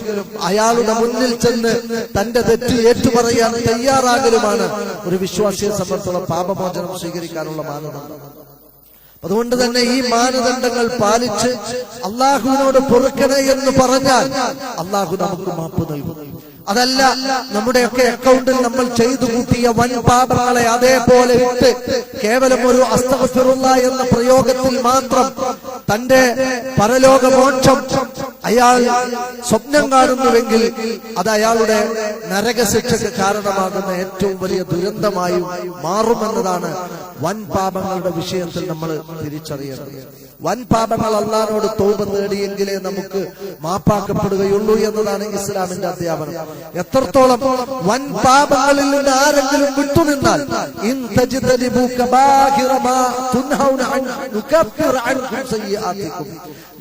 അയാളുടെ മുന്നിൽ ചെന്ന് തന്റെ തെറ്റ് ഏറ്റുപറയാൻ തയ്യാറാകലുമാണ് ഒരു വിശ്വാസിയെ സംബന്ധിച്ചുള്ള പാപമോചനം സ്വീകരിക്കാനുള്ള മാനദണ്ഡം. അതുകൊണ്ട് തന്നെ ഈ മാനദണ്ഡങ്ങൾ പാലിച്ച് അള്ളാഹുവിനോട് പൊറുക്കണേ എന്ന് പറഞ്ഞാൽ അള്ളാഹു നമുക്ക് മാപ്പ് നൽകും. അതല്ല നമ്മുടെയൊക്കെ അക്കൗണ്ടിൽ നമ്മൾ ചെയ്തു കൂട്ടിയ വൻ പാപങ്ങളെ അതേപോലെ ഇട്ട് കേവലം ഒരു അസ്തഗ്ഫിറുല്ലാഹ് എന്ന പ്രയോഗത്തിൽ മാത്രം തന്റെ പരലോക മോക്ഷം അയാൾ സ്വപ്നം കാണുന്നുവെങ്കിൽ അത് അയാളുടെ നരകശിക്ഷയ്ക്ക് കാരണമാകുന്ന ഏറ്റവും വലിയ ദുരന്തമായി മാറുമെന്നതാണ് വൻ പാപങ്ങളുടെ വിഷയത്തിൽ നമ്മൾ തിരിച്ചറിയേണ്ടത്. വൻ പാപങ്ങൾ അള്ളാഹിനോട് തൗബ തേടിയെങ്കിലേ നമുക്ക് മാപ്പാക്കപ്പെടുകയുള്ളൂ എന്നതാണ് ഇസ്ലാമിന്റെ അധ്യാപനം. എത്രത്തോളം വൻ പാപങ്ങളിൽ നിന്ന് ആരെങ്കിലും വിട്ടുനിന്നാൽ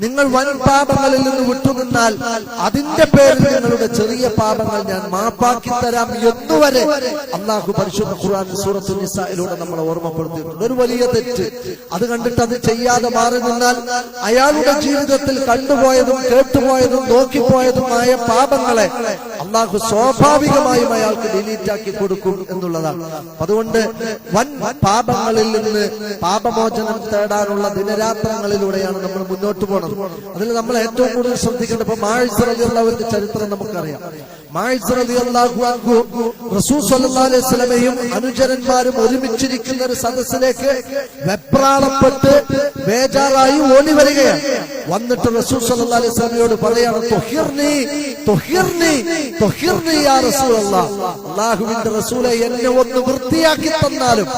നിങ്ങൾ വൻ പാപങ്ങളിൽ നിന്ന് വിട്ടുനിന്നാൽ അതിന്റെ പേരിൽ നിങ്ങളുടെ ചെറിയ പാപങ്ങൾ ഞാൻ മാപ്പാക്കി തരാം എന്നുവരെ അള്ളാഹു പരിശുദ്ധ ഖുർആൻ സൂറത്തുൻ നിസായിലൂടെ നമ്മളെ ഓർമ്മപ്പെടുത്തിയിട്ടുണ്ട്. ഒരു വലിയ തെറ്റ് അത് കണ്ടിട്ട് അത് ചെയ്യാതെ മാറി നിന്നാൽ അയാളുടെ ജീവിതത്തിൽ കണ്ടുപോയതും കേട്ടുപോയതും നോക്കിപ്പോയതുമായ പാപങ്ങളെ അള്ളാഹു സ്വാഭാവികമായും അയാൾക്ക് ഡിലീറ്റാക്കി കൊടുക്കും എന്നുള്ളതാണ്. അതുകൊണ്ട് വൻ പാപങ്ങളിൽ നിന്ന് പാപമോചനം തേടാനുള്ള ദിനരാത്രങ്ങളിലൂടെയാണ് നമ്മൾ മുന്നോട്ട് പോകുന്നത്. അതിൽ നമ്മൾ ഏറ്റവും കൂടുതൽ ശ്രദ്ധിക്കേണ്ടത് ഇപ്പൊ മാഇസ് റളിയല്ലാഹുവിന്റെ ചരിത്രം നമുക്കറിയാം. മാഇസ് റളിയല്ലാഹു അൻഹു റസൂൽ സ്വല്ലല്ലാഹു അലൈഹി വസല്ലമയും അനുചരന്മാരും ഒരുമിച്ചിരിക്കുന്ന ഒരു സദസ്സിലേക്ക് വെപ്രാളപ്പെട്ട് ബേജാറായി ഓടി വരികയാണ്. വന്നിട്ട് റസൂൽ സ്വല്ലല്ലാഹു അലൈഹി വസല്ലമയോട് പറയാണ്, തുഹിർനി തുഹിർനി തുഹിർനി യാ റസൂലല്ലാഹ്, അല്ലാഹുവിന്റെ റസൂലെ എന്നെ ഒന്ന് വൃത്തിയാക്കി തന്നാലും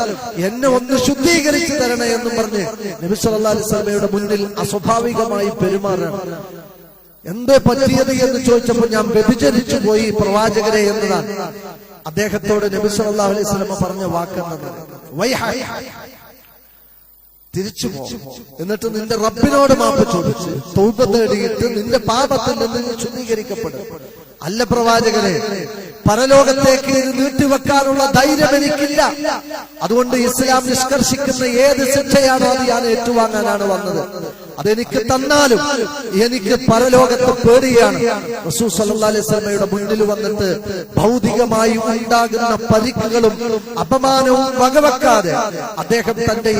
എന്നെ ഒന്ന് ശുദ്ധീകരിച്ചു തരണേ എന്നും പറഞ്ഞ് നബി സല്ലല്ലാഹു അലൈഹി വസല്ലമയുടെ മുന്നിൽ അസ്വാഭാവികമായി പെരുമാറാണ്. എന്തേ പറ്റിയത് എന്ന് ചോദിച്ചപ്പോൾ ഞാൻ വ്യഭിചരിച്ചു പോയി പ്രവാചകരെ എന്നതാണ്. അദ്ദേഹത്തോട് നബി സല്ലല്ലാഹു അലൈഹി വസല്ലമ പറഞ്ഞ വാക്കെന്നത് തിരിച്ചു പോകും, എന്നിട്ട് നിന്റെ റബ്ബിനോട് മാപ്പ് ചോദിച്ച് തൗബ തേടിയിട്ട് നിന്റെ പാപത്തിൽ നിന്ന് ശുദ്ധീകരിക്കപ്പെടും. അല്ല പ്രവാചകരെ, പരലോകത്തേക്ക് നീട്ടിവെക്കാനുള്ള ധൈര്യം എനിക്കില്ല. അതുകൊണ്ട് ഇസ്ലാം നിഷ്കർഷിക്കുന്ന ഏത് ശിക്ഷയാണോ അത് ഞാൻ ഏറ്റുവാങ്ങാനാണ് വന്നത്. അതെനിക്ക് തന്നാലും എനിക്ക് പരലോകത്ത് പേടിയാണ്. റസൂൽ സല്ലല്ലാഹു അലൈഹി വസല്ലമയുടെ മുന്നിൽ വന്നിട്ട് ഭൗതികമായി ഉണ്ടാകുന്ന പരിക്കുകളും അപമാനവും വകവെക്കാതെ അദ്ദേഹം തന്റെ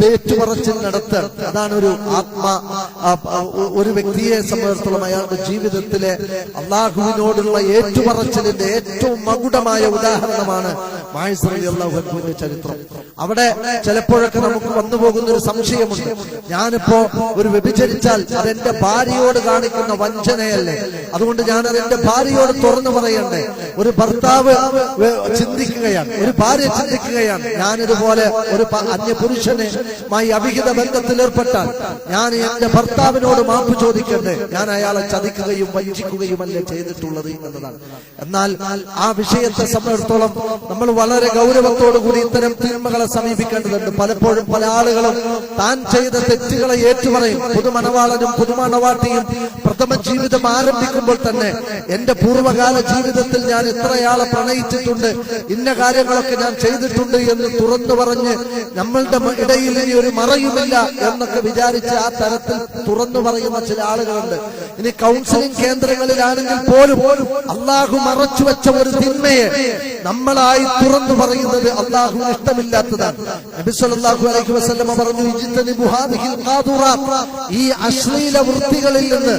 ഏറ്റുപറച്ചിൽ നടത്തുക. അതാണ് ഒരു വ്യക്തിയെ സംബന്ധിച്ചിടത്തോളം അയാളുടെ ജീവിതത്തിലെ അള്ളാഹുവിനോടുള്ള ഏറ്റുപറച്ചിലിന്റെ ഏറ്റവും മകുടമായ ഉദാഹരണമാണ് മാഇസ് റളിയല്ലാഹു അൻഹുവിന്റെ ചരിത്രം. അവിടെ ചിലപ്പോഴൊക്കെ നമുക്ക് വന്നു പോകുന്ന ഒരു സംശയമുണ്ട്, ഞാനിപ്പോ ഒരു വ്യഭിചരിച്ചാൽ അതെന്റെ ഭാര്യയോട് കാണിക്കുന്ന വഞ്ചനയല്ലേ, അതുകൊണ്ട് ഞാനത് എന്റെ ഭാര്യയോട് തുറന്നു പറയണ്ടേ? ഒരു ഭർത്താവ് ചിന്തിക്കുകയാണ്, ഒരു ഭാര്യ ചിന്തിക്കുകയാണ്, ഞാനിതുപോലെ ഒരു അന്യപുരുഷനുമായി അവിഹിത ബന്ധത്തിൽ ഏർപ്പെട്ടാൽ ഞാൻ എന്റെ ഭർത്താവിനോട് മാപ്പ് ചോദിക്കണ്ടേ? ഞാൻ അയാളെ ചതിക്കുകയും വഞ്ചിക്കുകയുമല്ലേ ചെയ്തിട്ടുള്ളത് എന്നതാണ്. എന്നാൽ ആ വിഷയത്തെ സംബന്ധിച്ചിടത്തോളം നമ്മൾ വളരെ ഗൗരവത്തോടു കൂടി ഇത്തരം തിന്മകളെ സമീപിക്കേണ്ടതുണ്ട്. പലപ്പോഴും പല ആളുകളും താൻ ചെയ്ത തെറ്റുകളെ ഏറ്റുപറയും. പുതുമണവാളനും പുതുമണവാട്ടിയും പ്രഥമ ജീവിതം ആരംഭിക്കുമ്പോൾ തന്നെ എന്റെ പൂർവ്വകാല ജീവിതത്തിൽ ഞാൻ ഇത്രയാളെ പ്രണയിച്ചിട്ടുണ്ട്, ഇന്ന കാര്യങ്ങളൊക്കെ ഞാൻ ചെയ്തിട്ടുണ്ട് എന്ന് തുറന്നു പറഞ്ഞ് നമ്മളുടെ ഇടയിൽ ഇനി ഒരു മറയുമില്ല എന്നൊക്കെ വിചാരിച്ച് ആ തരത്തിൽ തുറന്നു പറയുന്ന ചില ആളുകളുണ്ട്. ഇനി കൗൺസിലിംഗ് കേന്ദ്രങ്ങളിലാണെങ്കിൽ പോലും അള്ളാഹു മറച്ചു വെച്ച ഒരു തിന്മയെ നമ്മളായി തുറന്നു പറയുന്നത് അള്ളാഹുവിന് ഇഷ്ടമില്ലാത്തതാണ്. നബി സല്ലല്ലാഹു അലൈഹി വസല്ലമ പറഞ്ഞു, ഇജ്തനിബു ഹാദിഹിൽ ഖാദുറാത്ത്, ഈ അശ്ലീല വൃത്തികളിൽ നിന്ന്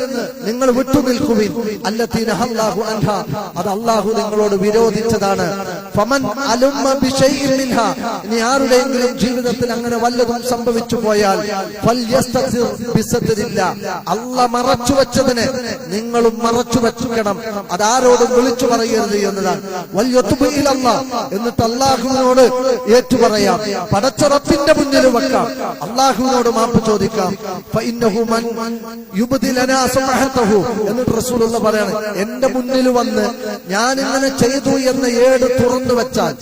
നിങ്ങൾ വിട്ടുനിൽക്കുവിൻ. അല്ലതീ നഹല്ലാഹു അൻഹാ, അത് അള്ളാഹു നിങ്ങളോട് വിരോധിച്ചതാണ്. ഫമൻ അലുമ്മ ബിശൈഇൻ മിൻഹാ, ഇനി ആരുടെയെങ്കിലും ജീവിതത്തിൽ അങ്ങനെ വല്ലതും സംഭവിച്ചു പോയാൽ ഫൽയസ്തതിർ ബിസതിരില്ലാ, അല്ലാഹ് മറച്ചു വെച്ചതിനെ നിങ്ങളും മറച്ചു വെക്കണം, അതാരോടും വിളിച്ചു പറയരുത് എന്നതാണ്. വൽയതുബു ഇലല്ലാഹ്, എന്നിട്ട് അള്ളാഹുവിനോട് ഏറ്റുപറയാം, പടച്ച റബ്ബിന്റെ മുന്നിൽ വെക്കാം, അള്ളാഹുവിനോട് മാപ്പ് ചോദിക്കാം. ഫഇന്നഹു മൻ യുബ്ദി ലനാ സുബ്ഹതഹു, എന്നിട്ട് റസൂലുള്ളാഹി പറയാണ്, എന്റെ മുന്നിൽ വന്ന് ഞാൻ ഇങ്ങനെ ചെയ്തു എന്ന ഏട് തുറന്നു വെച്ചാൽ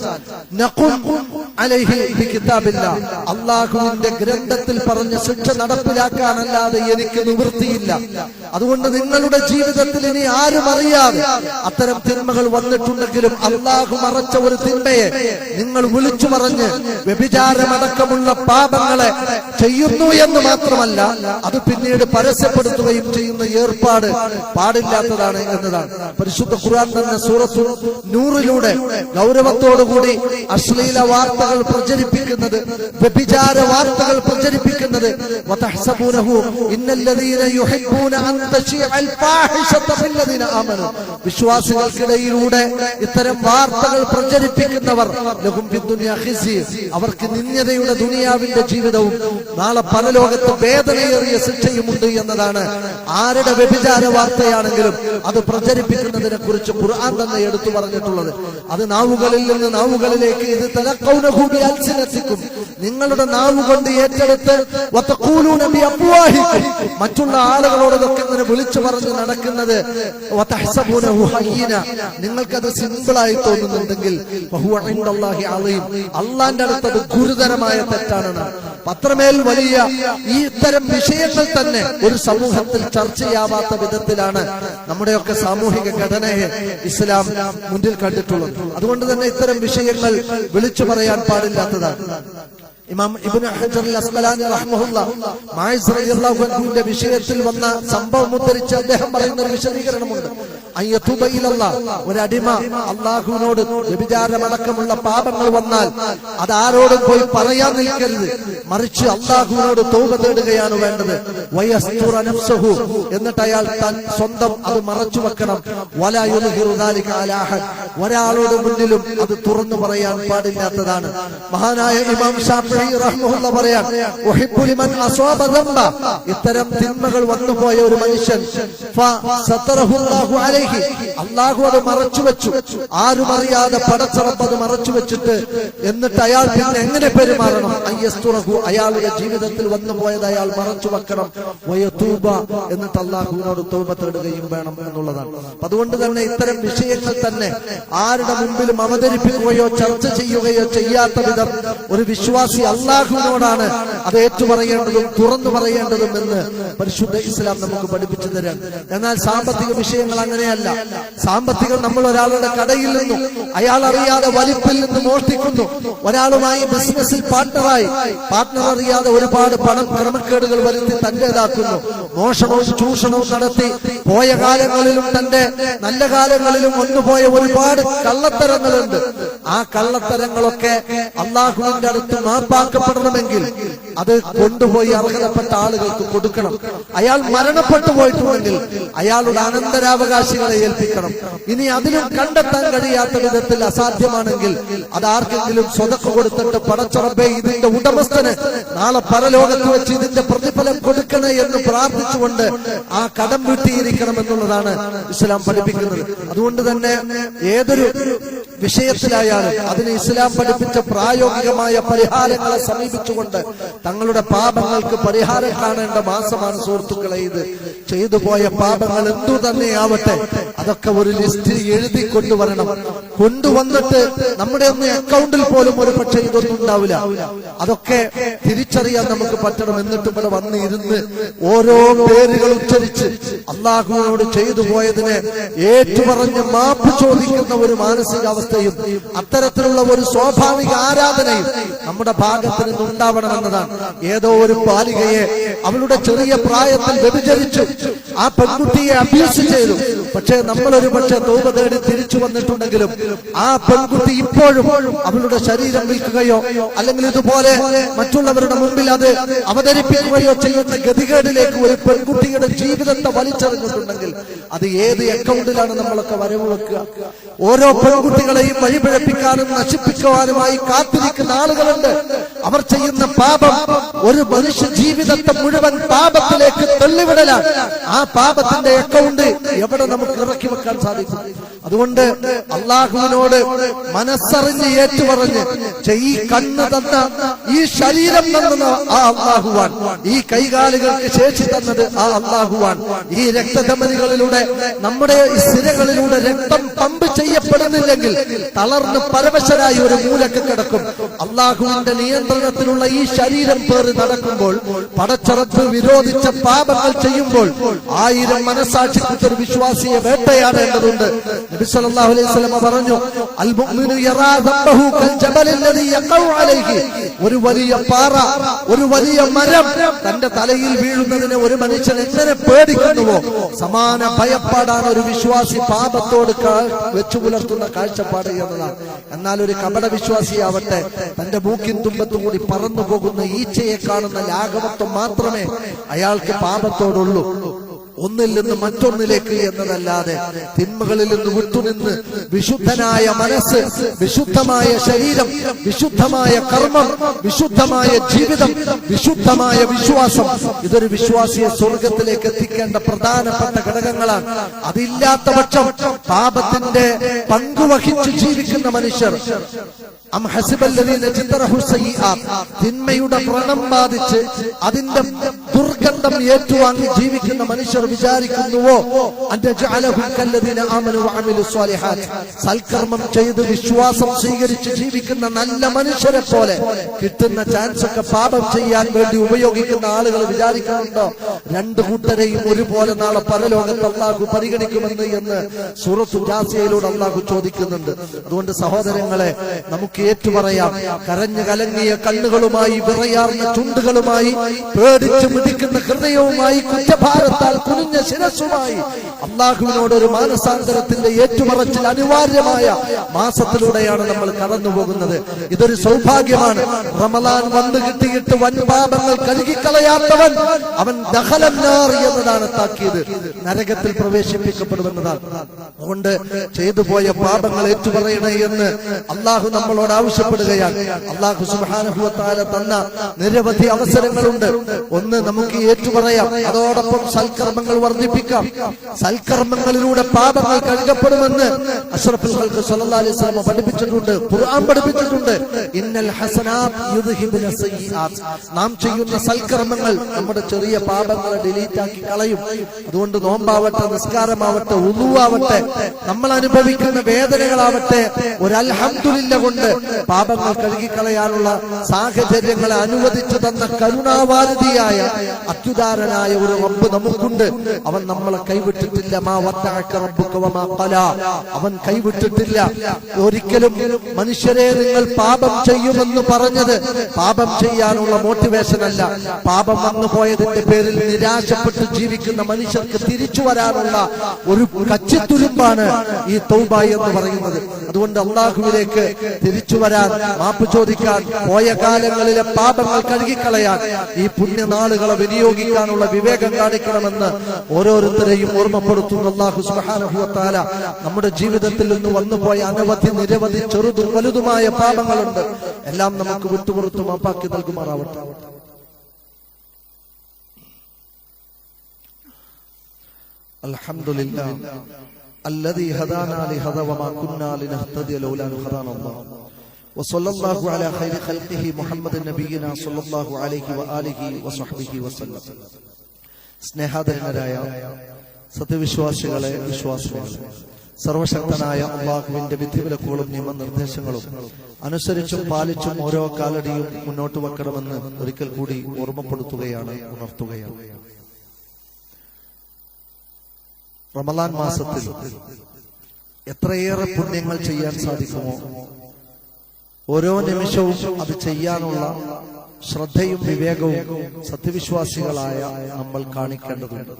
നഖും അലൈഹി ബികിതാബില്ലാഹ്, അള്ളാഹുവിന്റെ ഗ്രന്ഥത്തിൽ പറഞ്ഞ ശിക്ഷ നടപ്പിലാക്കാനല്ലാതെ എനിക്ക് നിവൃത്തിയില്ല. അതുകൊണ്ട് നിങ്ങളുടെ ജീവിതത്തിൽ ഇനി ആരും അറിയാതെ അത്തരം തിന്മകൾ വന്നിട്ടുണ്ടെങ്കിലും അള്ളാഹു മറച്ച ഒരു തിന്മയെ നിങ്ങൾ വിളിച്ചു പറഞ്ഞ് വ്യഭിചാരമടക്കമുള്ള പാപങ്ങളെ ചെയ്യുന്നു എന്ന് മാത്രമല്ല അത് പിന്നീട് പരസ്യപ്പെടുത്തുകയും ചെയ്യുന്ന ഏർപ്പാട് പാടില്ലാത്തതാണ് എന്നതാണ്. പരിശുദ്ധ ഖുർആൻ തന്നെ സൂറത്തു നൂറിലൂടെ ഗൗരവത്തോടുകൂടി അശ്ലീല വാർത്തകൾ പ്രചരിപ്പിക്കുന്നത്, വ്യഭിചാര വാർത്തകൾ പ്രചരിപ്പിക്കുന്നത്, വതഹ്സബൂനഹു ഇന്നല്ലദീന യുഹിബ്ബൂന അൻ തശീഅൽ ഫാഹിഷത ഫില്ലദീന ആമനൂ, വിശ്വാസികൾക്കിടയിലൂടെ ഇത്തരം വാർത്തകൾ പ്രചരിപ്പിക്കുന്നവർ ലഹും ഫിദ്ദുനിയ ഖിസ്യ, അവർക്ക് നിന്ദ്യതയുടെ ദുനിയാവിന്റെ ജീവിതവും നാളെ പരലോകത്ത് വേദനയേറിയ ശിക്ഷയുമുണ്ട് എന്നതാണ്. ആരുടെ വ്യഭിചാര വാർത്തയാണെങ്കിലും അത് പ്രചരിപ്പിക്കുന്നതിനെ കുറിച്ച് ഖുർആൻ തന്നെ എടുത്തു പറഞ്ഞിട്ടുള്ളത്. അത് നാവുകളിൽ നിന്ന് നാവുകളിലേക്ക് ഇത് തലഖൗനഹു തഖൂലൂനഹു ബിഅൽസിനതികും, നിങ്ങളുടെ നാവ് കൊണ്ട് ഏറ്റെടുത്ത് വതഖൂലൂന ബിഅഫ്വാഹികും, മറ്റുള്ള ആളുകളോട് ഇതൊക്കെ ഇങ്ങനെ വിളിച്ചു പറഞ്ഞു നടക്കുന്നത് വതഹ്സബൂനഹു ഹയ്യിന, നിങ്ങൾക്കത് സിമ്പിളായി തോന്നുന്നുണ്ടെങ്കിൽ വഹുവ ഇൻദല്ലാഹി അളീം, അള്ളാന്റെ അടുത്ത് അത് ഗുരുതരമായ തെറ്റാണെന്ന്. അത്രമേൽ വലിയ ഈ ഇത്തരം വിഷയങ്ങൾ തന്നെ ഒരു സമൂഹത്തിൽ ചർച്ചയാവാത്ത വിധത്തിലാണ് നമ്മുടെയൊക്കെ സാമൂഹിക ഘടനയെ ഇസ്ലാം മുന്നിൽ കണ്ടിട്ടുള്ളത്. അതുകൊണ്ട് തന്നെ ഇത്തരം വിഷയങ്ങൾ വിളിച്ചു പറയാൻ പാടില്ലാത്തതാണ്. ഇമാം ഇബ്നു ഹജർ അൽ അസ്ഖലാനി റഹ്മഹുല്ലാഹ് മാഇസ് റളിയല്ലാഹു അൻഹുവിന്റെ വിഷയത്തിൽ വന്ന സംഭവം ഉദ്ധരിച്ച് അദ്ദേഹം പറയുന്ന ഒരു വിശദീകരണമുണ്ട്. അയ്യതുബ ഇലല്ലാഹ്, ഒരടിമ അല്ലാഹുവിനോട് വ്യഭിചാരമടക്കമുള്ള പാപങ്ങൾ വന്നാൽ അത് ആരോടും പോയി പറയാൻ നിൽക്കരുത്, മറിച്ച് അല്ലാഹുവിനോട് തൗബ തേടുകയാണ് വേണ്ടത്. വയസ്തുറ നഫ്സഹു, എന്നിട്ട് അയാൾ സ്വന്തം അത് മറച്ചു വെക്കണം. വലാ യുദ്ഹിറു ദാലിക അലാ അഹദ്, ഒരാളോട് മുന്നിലും അത് തുറന്നു പറയാൻ പാടില്ലാത്തതാണ്. മഹാനായ ഇമാം ഷാഫിഈ റഹ്മഹുല്ലാഹ് പറയാൻ, ഉഹിബ്ബു ലിമൻ അസ്വാബ ദംബ, ഇത്തരം തിന്മകൾ വന്നുപോയ ഒരു മനുഷ്യൻ ഫസതറഹുല്ലാഹു അലൈഹി, അല്ലാഹു അത് മറച്ചു വെച്ചു, ആരും അറിയാതെ പടച്ചറപ്പ് അത് മറച്ചു വെച്ചിട്ട് എന്നിട്ട് അയാൾ പിന്നെ എങ്ങനെ പെരുമാറണം? അയ്യസ്തുറഹു, അയാളുടെ ജീവിതത്തിൽ വന്നുപോയത് അയാൾ മറച്ചു വെക്കണം. വയതൂബ, എന്നിട്ട് അല്ലാഹുവിനോട് തൗബ തേടുകയും വേണം എന്നുള്ളതാണ്. അതുകൊണ്ട് തന്നെ ഇത്തരം വിഷയങ്ങൾ തന്നെ ആരുടെ മുമ്പിലും അവതരിപ്പിക്കുകയോ ചർച്ച ചെയ്യുകയോ ചെയ്യാത്ത വിധം ഒരു വിശ്വാസി അല്ലാഹുവിനോടാണ് അത് ഏറ്റുപറയേണ്ടതും തുറന്നു പറയേണ്ടതും എന്ന് പരിശുദ്ധ ഇസ്ലാം നമുക്ക് പഠിപ്പിച്ചു തരാൻ. എന്നാൽ സാമ്പത്തിക വിഷയങ്ങൾ അങ്ങനെയല്ല. സാമ്പത്തികം, നമ്മൾ ഒരാളുടെ കടയിൽ നിന്നും അയാൾ അറിയാതെ വലിപ്പിൽ നിന്ന് മോഷ്ടിക്കുന്നു, ഒരാളുമായി ബിസിനസ്സിൽ പാർട്ട്ണർ അറിയാതെ ഒരുപാട് പണം ക്രമക്കേടുകൾ വരുത്തി തന്റേതാക്കുന്നു, മോഷണവും ചൂഷണവും നടത്തി പോയ കാലങ്ങളിലും തന്റെ നല്ല കാലങ്ങളിലും വന്നുപോയ ഒരുപാട് കള്ളത്തരങ്ങളുണ്ട്. ആ കള്ളത്തരങ്ങളൊക്കെ അല്ലാഹുവിന്റെ അടുത്ത് മാപ്പാക്കപ്പെടണമെങ്കിൽ അത് കൊണ്ടുപോയി അർഹതപ്പെട്ട ആളുകൾക്ക് കൊടുക്കണം. അയാൾ മരണപ്പെട്ടു പോയിട്ടുണ്ടെങ്കിൽ അയാളുടെ അനന്തരാവകാശികളെ ഏൽപ്പിക്കണം. ഇനി അതിലും കണ്ടെത്താൻ കഴിയാത്ത വിധത്തിൽ അസാധ്യമാണെങ്കിൽ അത് ആർക്കെങ്കിലും സ്വതക്ക കൊടുത്തിട്ട് പടച്ചറബേ ഇതിന്റെ ഉടമസ്ഥന് നാളെ പരലോകത്ത് വെച്ച് ഇതിന്റെ പ്രതിഫലം കൊടുക്കണേ എന്ന് പ്രാർത്ഥിച്ചുകൊണ്ട് ആ കടം വീട്ടിയിരിക്കണം എന്നുള്ളതാണ് ഇസ്ലാം പഠിപ്പിക്കുന്നത്. അതുകൊണ്ട് തന്നെ ഏതൊരു വിഷയത്തിലായാലും അതിന് ഇസ്ലാം പഠിപ്പിച്ച പ്രായോഗികമായ പരിഹാരങ്ങളെ സമീപിച്ചുകൊണ്ട് തങ്ങളുടെ പാപങ്ങൾക്ക് പരിഹാരം കാണേണ്ട മാസമാണ് സുഹൃത്തുക്കളെ ഇത്. ചെയ്തു പോയ പാപങ്ങൾ എന്തു തന്നെയാവട്ടെ അതൊക്കെ ഒരു ലിസ്റ്റിൽ എഴുതി കൊണ്ടുവരണം. കൊണ്ടുവന്നിട്ട് നമ്മുടെ ഒന്നും അക്കൗണ്ടിൽ പോലും ഒരു പക്ഷേ ഇതൊന്നും ഉണ്ടാവില്ല. അതൊക്കെ തിരിച്ചറിയാൻ നമുക്ക് പറ്റണം. എന്നിട്ട് ഇവിടെ വന്ന് ഇരുന്ന് ഓരോ പേരുകൾ ഉച്ചരിച്ച് അല്ലാഹുവിനോട് ചെയ്തു പോയതിനെ ഏറ്റുപറഞ്ഞ് മാപ്പ് ചോദിക്കുന്ന ഒരു മാനസികാവസ്ഥയും അത്തരത്തിലുള്ള ഒരു സ്വാഭാവിക ആരാധനയും നമ്മുടെ ഭാഗത്ത് നിന്ന് ഉണ്ടാവണമെന്നതാണ്. ഏതോ ഒരു ബാലികയെ അവളുടെ ചെറിയ പ്രായത്തിൽ വ്യഭിചരിച്ചു, ആ പെൺകുട്ടിയെ അബ്യൂസ് ചെയ്തു. പക്ഷേ നമ്മളൊരു പക്ഷെ തൗബ തേടി തിരിച്ചു വന്നിട്ടുണ്ടെങ്കിലും ആ പെൺകുട്ടി ഇപ്പോഴും അവളുടെ ശരീരം വിൽക്കുകയോ അല്ലെങ്കിൽ ഇതുപോലെ മറ്റുള്ളവരുടെ മുമ്പിൽ അത് അവതരിപ്പിക്കുകയോ ചെയ്യുന്ന ഗതികേടിലേക്ക് ഒരു പെൺകുട്ടിയുടെ ജീവിതത്തെ വലിച്ചെറിഞ്ഞിട്ടുണ്ടെങ്കിൽ അത് ഏത് അക്കൗണ്ടിലാണ് നമ്മളൊക്കെ വരവ് വെക്കുക? ഓരോ പെൺകുട്ടികളെയും വഴിപിഴപ്പിക്കാനും നശിപ്പിക്കുവാനുമായി കാത്തിരിക്കുന്ന ആളുകളുണ്ട്. അവർ ചെയ്യുന്ന പാപം ഒരു മനുഷ്യ ജീവിതത്തെ മുഴുവൻ പാപത്തിലേക്ക് തള്ളിവിടലാണ്. ആ പാപത്തിന്റെ അക്കൗണ്ട് എവിടെ നമുക്ക് ഇറക്കി വെക്കാൻ സാധിക്കും? അതുകൊണ്ട് അല്ലാഹുവിനോട് മനസ്സറിഞ്ഞ് ഏറ്റുപറഞ്ഞ് ഈ കണ്ണ് തന്ന ഈ ശരീരം തന്നത് ആ അല്ലാഹുവാൻ, ഈ കൈകാലുകൾക്ക് ശേഷി തന്നത് ആ അല്ലാഹുവാൻ, ഈ രക്തധമനികളിലൂടെ നമ്മുടെ സിരകളിലൂടെ രക്തം പമ്പ് ചെയ്യപ്പെടുന്നില്ലെങ്കിൽ തളർന്ന് പരവശരായി ഒരു മൂലക്ക് കിടക്കും. അല്ലാഹുവിന്റെ നിയന്ത്രണത്തിലുള്ള ഈ ശരീരം പേറി നടക്കുമ്പോൾ പടച്ചറപ്പ് വിരോധിച്ച പാപങ്ങൾ ചെയ്യുമ്പോൾ 1000 മനസാക്ഷിപ്പെട്ട ഒരു വിശ്വാസിയെ വേട്ടയാടേണ്ടതുണ്ട്. നബി സല്ലല്ലാഹു അലൈഹി വസല്ലം പറഞ്ഞു, അൽ മുഅ്മിനു യറാ ദബ്ബഹു കൽ ജബലിൽ ലദി യഖഉ അലൈഹി, ഒരു വലിയ പാറ, ഒരു വലിയ മരം തന്റെ തലയിൽ വീഴുന്നതിനെ ഒരു മനുഷ്യൻ എങ്ങനെ പേടിക്കുന്നുവോ സമാന ഭയപ്പാടാണ് ഒരു വിശ്വാസി പാപത്തോട് വെച്ചു പുലർത്തുന്ന കാഴ്ചപ്പാട് എന്നതാണ്. എന്നാൽ ഒരു കപട വിശ്വാസിയാവട്ടെ തന്റെ മൂക്കിൻ തുമ്പത്തും കൂടി പറന്നു പോകുന്ന ഈച്ചയെ കാണുന്ന ലാഘവത്വം മാത്രമേ അയാൾക്ക് പാപത്തോടുള്ളൂ. ഒന്നിൽ നിന്ന് മറ്റൊന്നിലേക്ക് എന്നതല്ലാതെ തിന്മകളിൽ നിന്ന് വിട്ടുനിന്ന് വിശുദ്ധനായ മനസ്സ്, വിശുദ്ധമായ ശരീരം, വിശുദ്ധമായ കർമ്മം, വിശുദ്ധമായ ജീവിതം, വിശുദ്ധമായ വിശ്വാസം, ഇതൊരു വിശ്വാസിയെ സ്വർഗത്തിലേക്ക് എത്തിക്കേണ്ട പ്രധാനപ്പെട്ട ഘടകങ്ങളാണ്. അതില്ലാത്ത പക്ഷം പാപത്തിന്റെ പങ്കുവഹിച്ച് ജീവിക്കുന്ന മനുഷ്യർ അം ഹസിബല്ലദീന ജിതറഹു സയ്യിആത്ത്, തിന്മയുടെ വ്രണം ബാധിച്ച് അതിന്റെ ദുർഗന്ധം ഏറ്റുവാങ്ങി ജീവിക്കുന്ന മനുഷ്യർ വിചാരിക്കുന്നുവോ അൻതജഅലഹും കല്ലദീന ആമനു വഅമിലു സ്വാലിഹാത്ത്, സൽക്കർമ്മം ചെയ്ത് വിശ്വാസം സ്വീകരിച്ച് ജീവിക്കുന്ന നല്ല മനുഷ്യരെ പോലെ കിട്ടുന്ന ചാൻസ് ഒക്കെ പാപം ചെയ്യാൻ വേണ്ടി ഉപയോഗിക്കുന്ന ആളുകൾ വിചാരിക്കുന്നുണ്ടോ രണ്ടു കൂട്ടരെയും ഒരുപോലെ നാളെ പരലോകത്ത് അല്ലാഹു പരിഗണിക്കുമെന്ന് എന്ന് സൂറത്തുൽ ജാസിയയിലൂടെ അല്ലാഹു ചോദിക്കുന്നുണ്ട്. അതുകൊണ്ട് സഹോദരങ്ങളെ, നമുക്ക് ഏറ്റുപറയാം, കരഞ്ഞു കലങ്ങിയ കണ്ണുകളുമായി വിറയാർന്ന ചുണ്ടുകളുമായി പേടിച്ചു മിടിക്കുന്ന ഹൃദയവുമായി കുറ്റഭാരത്താൽ കുനിഞ്ഞ ശിരസ്സുമായി അള്ളാഹുവിനോട് ഒരു മാനസാന്തരത്തിന്റെ ഏറ്റുപറച്ചിൽ അനിവാര്യമായ മാസത്തിലൂടെയാണ് നമ്മൾ കടന്നു പോകുന്നത്. ഇതൊരു സൗഭാഗ്യമാണ്. റമളാൻ വന്നു കിട്ടിയിട്ട് വൻപാപങ്ങൾ കഴുകിക്കളയാത്തവൻ അവൻ ദഖലന്നാർ എന്നതാണ് താക്കീത്, നരകത്തിൽ പ്രവേശിപ്പിക്കപ്പെടുമെന്നതാണ്. അതുകൊണ്ട് ചെയ്തു പോയ പാപങ്ങൾ ഏറ്റുപറയണേ എന്ന് അള്ളാഹു നമ്മളോട് ആവശ്യപ്പെടുകയാണ്. അള്ളാഹു സുബ്ഹാനഹു വ തആല തന്ന നിരവധി അവസരങ്ങളുണ്ട്. ഒന്ന്, നമുക്ക് ഏറ്റുപറയാം, അതോടൊപ്പം സൽക്കർമ്മങ്ങൾ വർദ്ധിപ്പിക്കാം. സൽക്കർമ്മങ്ങളിലൂടെ പാപങ്ങൾ കഴുകപ്പെടുമെന്ന് അഷ്റഫുൽ ഖൽഖ് സ്വല്ലല്ലാഹു അലൈഹി വസല്ലം പഠിപ്പിച്ചിട്ടുണ്ട്, ഖുർആൻ പഠിപ്പിച്ചിട്ടുണ്ട്. ഇന്നൽ ഹസനാത്ത് യുദ്ഹിബുന സയ്യിആത്ത്, നാം ചെയ്യുന്ന സൽക്കർമ്മങ്ങൾ നമ്മുടെ ചെറിയ പാപങ്ങളെ ഡിലീറ്റ് ആക്കി കളയും. അതുകൊണ്ട് നോമ്പാവട്ടെ, നിസ്കാരമാവട്ടെ, വുളൂആവട്ടെ, നമ്മൾ അനുഭവിക്കുന്ന വേദനകളാവട്ടെ, ഒരു അൽഹംദുലില്ലാഹ് കൊണ്ട് പാപങ്ങൾ കഴുകിക്കളയാനുള്ള സാഹചര്യങ്ങളെ അനുവദിച്ചു തന്ന കരുണാവാരിധിയായ അത്യുദാരനായ ഒരു റബ്ബ് നമുക്കുണ്ട്. അവൻ നമ്മളെ കൈവിട്ടിട്ടില്ല. മാ വത്തഅക റബ്ബുക വമാ ഖലാ, അവൻ കൈവിട്ടിട്ടില്ല ഒരിക്കലും. മനുഷ്യരെ, നിങ്ങൾ പാപം ചെയ്യുമെന്ന് പറഞ്ഞത് പാപം ചെയ്യാനുള്ള മോട്ടിവേഷൻ അല്ല. പാപം വന്നു പോയതിന്റെ പേരിൽ നിരാശപ്പെട്ട് ജീവിക്കുന്ന മനുഷ്യർക്ക് തിരിച്ചു വരാനുള്ള ഒരു കച്ചിത്തുരുമ്പാണ് ഈ തൗബ എന്ന് പറയുന്നത്. അതുകൊണ്ട് അള്ളാഹുവിലേക്ക് തിരിച്ചു വരാൻ, മാപ്പ് ചോദിക്കാൻ, പോയ കാലങ്ങളിലെ പാപങ്ങൾ കഴുകിക്കളയാൻ ഈ പുണ്യനാളുകളെ വിനിയോഗിക്കാനുള്ള വിവേകം കാണിക്കണമെന്ന് ഓരോരുത്തരെയും ഓർമ്മപ്പെടുത്തുന്ന അല്ലാഹു സുബ്ഹാനഹു വ തആല നമ്മുടെ ജീവിതത്തിൽ നിന്ന് വന്നുപോയ അനവധി നിരവധി ചെറുതും വലുതുമായ പാപങ്ങളുണ്ട്. എല്ലാം നമുക്ക് വിട്ടുപുറത്തു മാപ്പാക്കി നൽകുമാറാവട്ടെ. അൽഹംദുലില്ലാഹ് الذي هدانا لهذا وما كنا لنهتدي لولا أن هدانا الله وصلى الله على خير خلقه محمد نبينا صلى الله عليه وآله وصحبه وسلم. സ്നേഹാദരനായ സത്യവിശ്വാസികളെ, വിശ്വാസികളെ, സർവശക്തനായ അല്ലാഹുവിന്റെ വിധിവിലക്കുകളും നിയമനിർദ്ദേശങ്ങളും അനുസരിച്ചും പാലിച്ചും ഓരോ കാലടിയും മുന്നോട്ട് വെക്കണമെന്ന് ഒരിക്കൽ കൂടി ഓർമ്മപ്പെടുത്തുകയാണ്, ഉണർത്തുകയാണ്. റമളാൻ മാസത്തിൽ എത്രയേറെ പുണ്യങ്ങൾ ചെയ്യാൻ സാധിക്കുമോ ഓരോ നിമിഷവും അത് ചെയ്യാനുള്ള ശ്രദ്ധയും വിവേകവും സത്യവിശ്വാസികളായ നമ്മൾ കാണിക്കേണ്ടതുണ്ട്.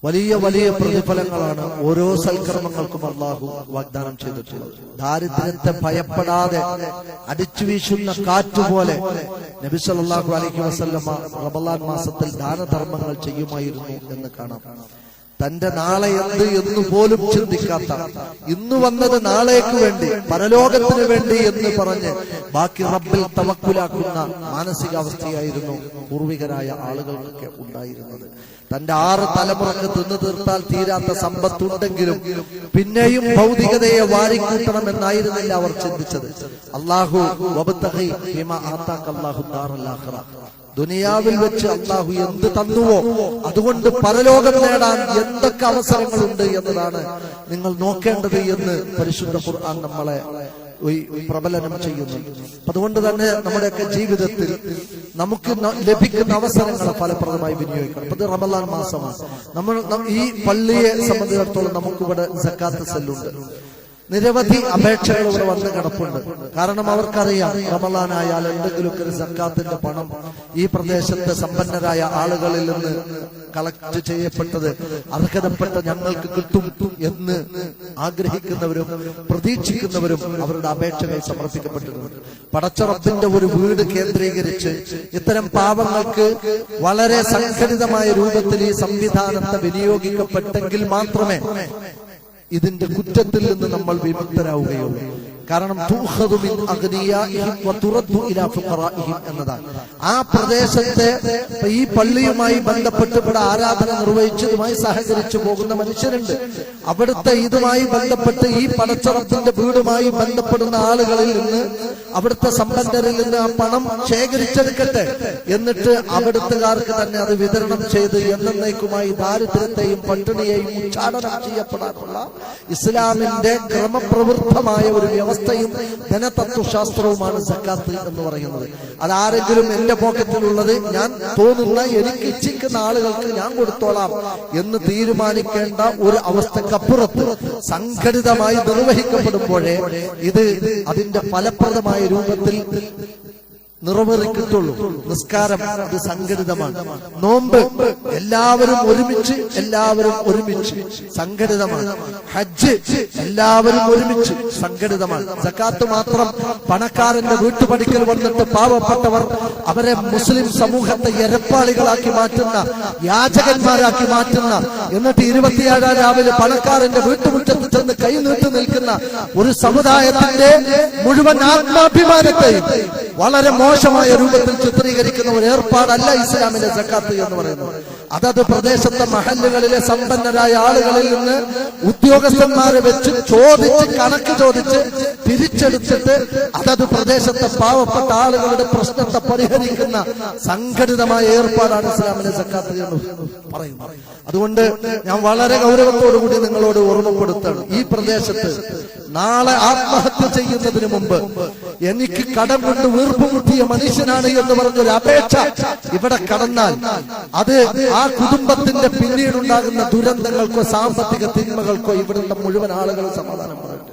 വലിയ വലിയ പ്രതിഫലങ്ങളാണ് ഓരോ സൽക്കർമ്മങ്ങൾക്കും അല്ലാഹു വാഗ്ദാനം ചെയ്തിട്ടുള്ളത്. ദാരിദ്ര്യത്തെ ഭയപ്പെടാതെ അടിച്ചു വീശുന്ന കാറ്റുപോലെ നബി സല്ലല്ലാഹു അലൈഹി വസല്ലമ റമളാൻ മാസത്തിൽ ദാനധർമ്മങ്ങൾ ചെയ്യുമായിരുന്നു എന്ന് കാണാം. തന്റെ നാളെ എന്ത് എന്ന് പോലും ചിന്തിക്കാത്ത, ഇന്ന് വന്നത് നാളേക്ക് വേണ്ടി, പരലോകത്തിന് വേണ്ടി എന്ന് പറഞ്ഞ് ബാക്കി റബ്ബിൽ തവക്കുലാക്കുന്ന മാനസികാവസ്ഥയായിരുന്നു പൂർവികരായ ആളുകൾക്കൊക്കെ ഉണ്ടായിരുന്നത്. തന്റെ 6 തലമുറക്ക് തിന്നു തീർത്താൽ തീരാത്ത സമ്പത്തുണ്ടെങ്കിലും പിന്നെയും ഭൗതികതയെ വാരിക്കൂട്ടണമെന്നായിരുന്നില്ല അവർ ചിന്തിച്ചത്. അല്ലാഹു വബ്തഗി ബിമാ ആതാക അല്ലാഹു ദാറൽ ആഖിറ, ദുനിയാവിൽ വെച്ച് അല്ലാഹു എന്ത് തന്നുവോ അതുകൊണ്ട് പരലോകം നേടാൻ എന്തൊക്കെ അവസരങ്ങളുണ്ട് എന്നതാണ് നിങ്ങൾ നോക്കേണ്ടത് എന്ന് പരിശുദ്ധ ഖുർആൻ നമ്മളെ പ്രബലനം ചെയ്യുന്നു. അതുകൊണ്ട് തന്നെ നമ്മുടെയൊക്കെ ജീവിതത്തിൽ നമുക്ക് ലഭിക്കുന്ന അവസരങ്ങളെ ഫലപ്രദമായി വിനിയോഗിക്കണം. അത് റമളാൻ മാസമാണ്. നമ്മൾ ഈ പള്ളിയെ സംബന്ധിച്ചിടത്തോളം നമുക്കിവിടെ സക്കാത്ത് സെല്ലുണ്ട്. നിരവധി അപേക്ഷകൾ ഇവിടെ വന്ന് കിടപ്പുണ്ട്. കാരണം അവർക്കറിയാം റമളാനായാൽ എന്തെങ്കിലുമൊക്കെ ഒരു സക്കാത്തിന്റെ പണം ഈ പ്രദേശത്തെ സമ്പന്നരായ ആളുകളിൽ നിന്ന് കളക്ട് ചെയ്യപ്പെട്ടത് അർഹതപ്പെട്ട ഞങ്ങൾക്ക് കിട്ടും എന്ന് ആഗ്രഹിക്കുന്നവരും പ്രതീക്ഷിക്കുന്നവരും അവരുടെ അപേക്ഷകൾ സമർപ്പിക്കപ്പെട്ടിട്ടുണ്ട്. പടച്ച റബ്ബിന്റെ ഒരു വീട് കേന്ദ്രീകരിച്ച് ഇത്തരം പാവങ്ങൾക്ക് വളരെ സംഘടിതമായ രൂപത്തിൽ ഈ സംവിധാനത്തെ വിനിയോഗിക്കപ്പെട്ടെങ്കിൽ മാത്രമേ ഇതിന്റെ കുറ്റത്തിൽ നിന്ന് നമ്മൾ വിമുക്തരാവുകയുള്ളൂ. കാരണം തുഖദു മിൻ അഗ്നിയാഇഹിം വതുറദ്ദു ഇലാ ഫുഖറാഇഹിം എന്നതാണ്. ആ പ്രദേശത്തെ ഈ പള്ളിയുമായി ബന്ധപ്പെട്ട് ഇവിടെ ആരാധന നിർവഹിച്ചതുമായി സഹകരിച്ചു പോകുന്ന മനുഷ്യരുണ്ട്. അവിടുത്തെ ഇതുമായി ബന്ധപ്പെട്ട് ഈ പടച്ചറപ്പിന്റെ വീടുമായി ബന്ധപ്പെടുന്ന ആളുകളിൽ നിന്ന്, അവിടുത്തെ സമ്പന്നരിൽ നിന്ന് ആ പണം ശേഖരിച്ചെടുക്കട്ടെ, എന്നിട്ട് അവിടുത്തുകാർക്ക് തന്നെ അത് വിതരണം ചെയ്ത് എന്നേക്കുമായി ദാരിദ്ര്യത്തെയും പട്ടിണിയെയും ഉച്ചാടനം ചെയ്യപ്പെടാനുള്ള ഇസ്ലാമിന്റെ ക്രമപ്രവൃത്തമായ ഒരു വ്യവസ്ഥയും ധനതത്വശാസ്ത്രവുമാണ് സക്കാത്ത് എന്ന് പറയുന്നത്. അതാരെങ്കിലും എന്റെ പോക്കറ്റിലുള്ളത് ഞാൻ തോന്നുന്ന എനിക്ക് ഇച്ഛിക്കുന്ന ആളുകൾക്ക് ഞാൻ കൊടുത്തോളാം എന്ന് തീരുമാനിക്കേണ്ട ഒരു അവസ്ഥക്കപ്പുറത്ത് സംഘടിതമായി നിർവഹിക്കപ്പെടുമ്പോഴേ ഇത് അതിന്റെ ഫലപ്രദമായ രൂപത്തിൽ നിറവേറി കിട്ടുള്ളൂ. നിസ്കാരം അത് സംഘടിതമാണ്. നോമ്പ് എല്ലാവരും ഒരുമിച്ച് സംഘടിതമാണ്. ഹജ്ജ് എല്ലാവരും ഒരുമിച്ച് സംഘടിതമാണ്. സക്കാത്ത് മാത്രം പണക്കാരന്റെ വീട്ടുപടിക്കൽ വന്നിട്ട് പാവപ്പെട്ടവർ അവരെ മുസ്ലിം സമൂഹത്തെ എരപ്പാളികളാക്കി മാറ്റുന്ന, യാചകന്മാരാക്കി മാറ്റുന്ന, എന്നിട്ട് 27 രാവിലെ പണക്കാരന്റെ വീട്ടുമുറ്റത്ത് ചെന്ന് കൈ നീട്ടി നിൽക്കുന്ന ഒരു സമുദായത്തിന്റെ മുഴുവൻ ആത്മാഭിമാനത്തെയും വളരെ മോശമായ രൂപത്തിൽ ചിത്രീകരിക്കുന്ന ഒരു ഏർപ്പാടല്ല ഇസ്ലാമിലെ സക്കാത്ത് എന്ന് പറയുന്നത്. അതത് പ്രദേശത്തെ മഹല്ലുകളിലെ സമ്പന്നരായ ആളുകളിൽ നിന്ന് ഉദ്യോഗസ്ഥന്മാരെ വെച്ച് കണക്ക് ചോദിച്ച് തിരിച്ചെടുത്തിട്ട് അതത് പ്രദേശത്തെ പാവപ്പെട്ട ആളുകളുടെ പ്രശ്നത്തെ പരിഹരിക്കുന്ന സംഘടിതമായ ഏർപ്പാടാണ് ഇസ്ലാമിലെ സക്കാത്ത് എന്ന് പറയുന്നത്. അതുകൊണ്ട് ഞാൻ വളരെ ഗൗരവത്തോടുകൂടി നിങ്ങളോട് ഓർമ്മപ്പെടുത്താണ്, ഈ പ്രദേശത്ത് നാളെ ആത്മഹത്യ ചെയ്യുന്നതിന് മുമ്പ് എനിക്ക് കടം കൊണ്ട് വീർപ്പുമുട്ടിയ മനുഷ്യനാണ് എന്ന് പറഞ്ഞൊരു അപേക്ഷ ഇവിടെ കടന്നാൽ അത് ആ കുടുംബത്തിന്റെ പിന്നീടുണ്ടാകുന്ന ദുരന്തങ്ങൾക്കോ സാമ്പത്തിക തിന്മകൾക്കോ ഇവിടുത്തെ മുഴുവൻ ആളുകൾ സമാധാനം പറയട്ടെ.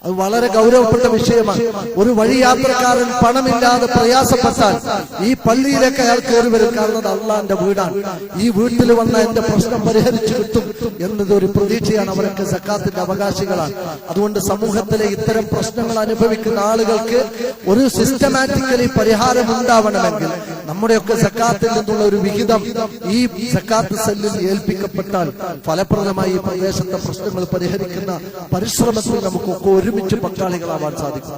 അത് വളരെ ഗൗരവപ്പെട്ട വിഷയമാണ്. ഒരു വഴിയാത്രക്കാരൻ പണമില്ലാതെ പ്രയാസപ്പെട്ടാൽ ഈ പള്ളിയിലേക്ക് അയാൾ കയറി വരും. കാരണം അള്ളാന്റെ വീടാണ്, ഈ വീട്ടിൽ വന്ന എന്റെ പ്രശ്നം പരിഹരിച്ചു കിട്ടും എന്നതൊരു പ്രതീക്ഷയാണ്. അവരൊക്കെ സക്കാത്തിന്റെ അവകാശികളാണ്. അതുകൊണ്ട് സമൂഹത്തിലെ ഇത്തരം പ്രശ്നങ്ങൾ അനുഭവിക്കുന്ന ആളുകൾക്ക് ഒരു സിസ്റ്റമാറ്റിക്കലി പരിഹാരം ഉണ്ടാവണമെങ്കിൽ നമ്മുടെയൊക്കെ സക്കാത്തിൽ നിന്നുള്ള ഒരു വിഹിതം ഈ സക്കാത്ത് സെല്ലിൽ ഏൽപ്പിക്കപ്പെട്ടാൽ ഫലപ്രദമായി ഈ പ്രദേശത്തെ പ്രശ്നങ്ങൾ പരിഹരിക്കുന്ന പരിശ്രമത്തിൽ നമുക്കൊക്കെ ഒരുമിച്ച് പങ്കാളികളാവാൻ സാധിക്കും.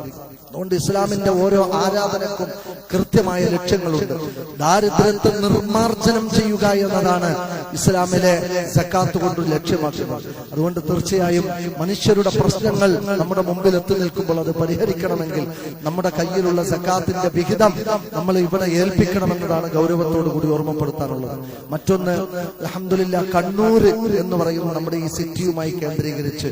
അതുകൊണ്ട് ഇസ്ലാമിന്റെ ഓരോ ആരാധനക്കും കൃത്യമായ ലക്ഷ്യങ്ങളുണ്ട്. ദാരിദ്ര്യത്തെ നിർമ്മാർജ്ജനം ചെയ്യുക എന്നതാണ് ഇസ്ലാമിലെ സക്കാത്ത് കൊണ്ട് ലക്ഷ്യമാക്കുന്നത്. അതുകൊണ്ട് തീർച്ചയായും മനുഷ്യരുടെ പ്രശ്നങ്ങൾ നമ്മുടെ മുമ്പിൽ എത്തി നിൽക്കുമ്പോൾ അത് പരിഹരിക്കണമെങ്കിൽ നമ്മുടെ കയ്യിലുള്ള സക്കാത്തിന്റെ വിഹിതം നമ്മൾ ഇവിടെ ഏൽപ്പിക്കണമെന്നതാണ് ഗൗരവത്തോടു കൂടി ഓർമ്മപ്പെടുത്താനുള്ളത്. മറ്റൊന്ന്, അൽഹംദുലില്ലാഹ്, കണ്ണൂർ എന്ന് പറയുന്ന നമ്മുടെ ഈ സിറ്റിയുമായി കേന്ദ്രീകരിച്ച്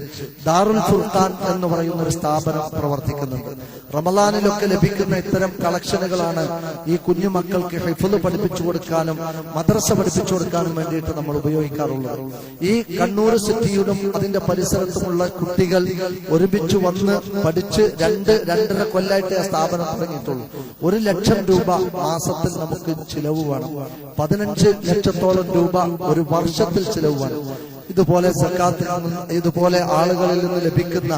ദാറുൽ ഫുർഖാൻ എന്ന് പറയുന്ന ഒരു സ്ഥാപനം പ്രവർത്തിക്കുന്നുണ്ട്. റമളാനിലൊക്കെ ലഭിക്കുന്ന ഇത്തരം കളക്ഷനുകളാണ് ഈ കുഞ്ഞു മക്കൾക്ക് ഹിഫ്ള് പഠിപ്പിച്ചു കൊടുക്കാനും മദ്രസ പഠിപ്പിച്ചു കൊടുക്കാനും വേണ്ടിയിട്ട് നമ്മൾ ഉപയോഗിക്കാറുള്ളത്. ഈ കണ്ണൂർ സിറ്റിയിലും അതിന്റെ പരിസരത്തുമുള്ള കുട്ടികൾ ഒരുമിച്ച് വന്ന് പഠിച്ച് 2-2.5 കൊല്ലമായിട്ട് ആ സ്ഥാപനം തുടങ്ങിയിട്ടുള്ളൂ. 1 ലക്ഷം രൂപ മാസത്തിൽ നമുക്ക് ചിലവ് വേണം. 15 ലക്ഷത്തോളം രൂപ ഒരു വർഷത്തിൽ ചിലവ് വേണം. ഇതുപോലെ സക്കാത്തിൽ നിന്ന്, ഇതുപോലെ ആളുകളിൽ നിന്ന് ലഭിക്കുന്ന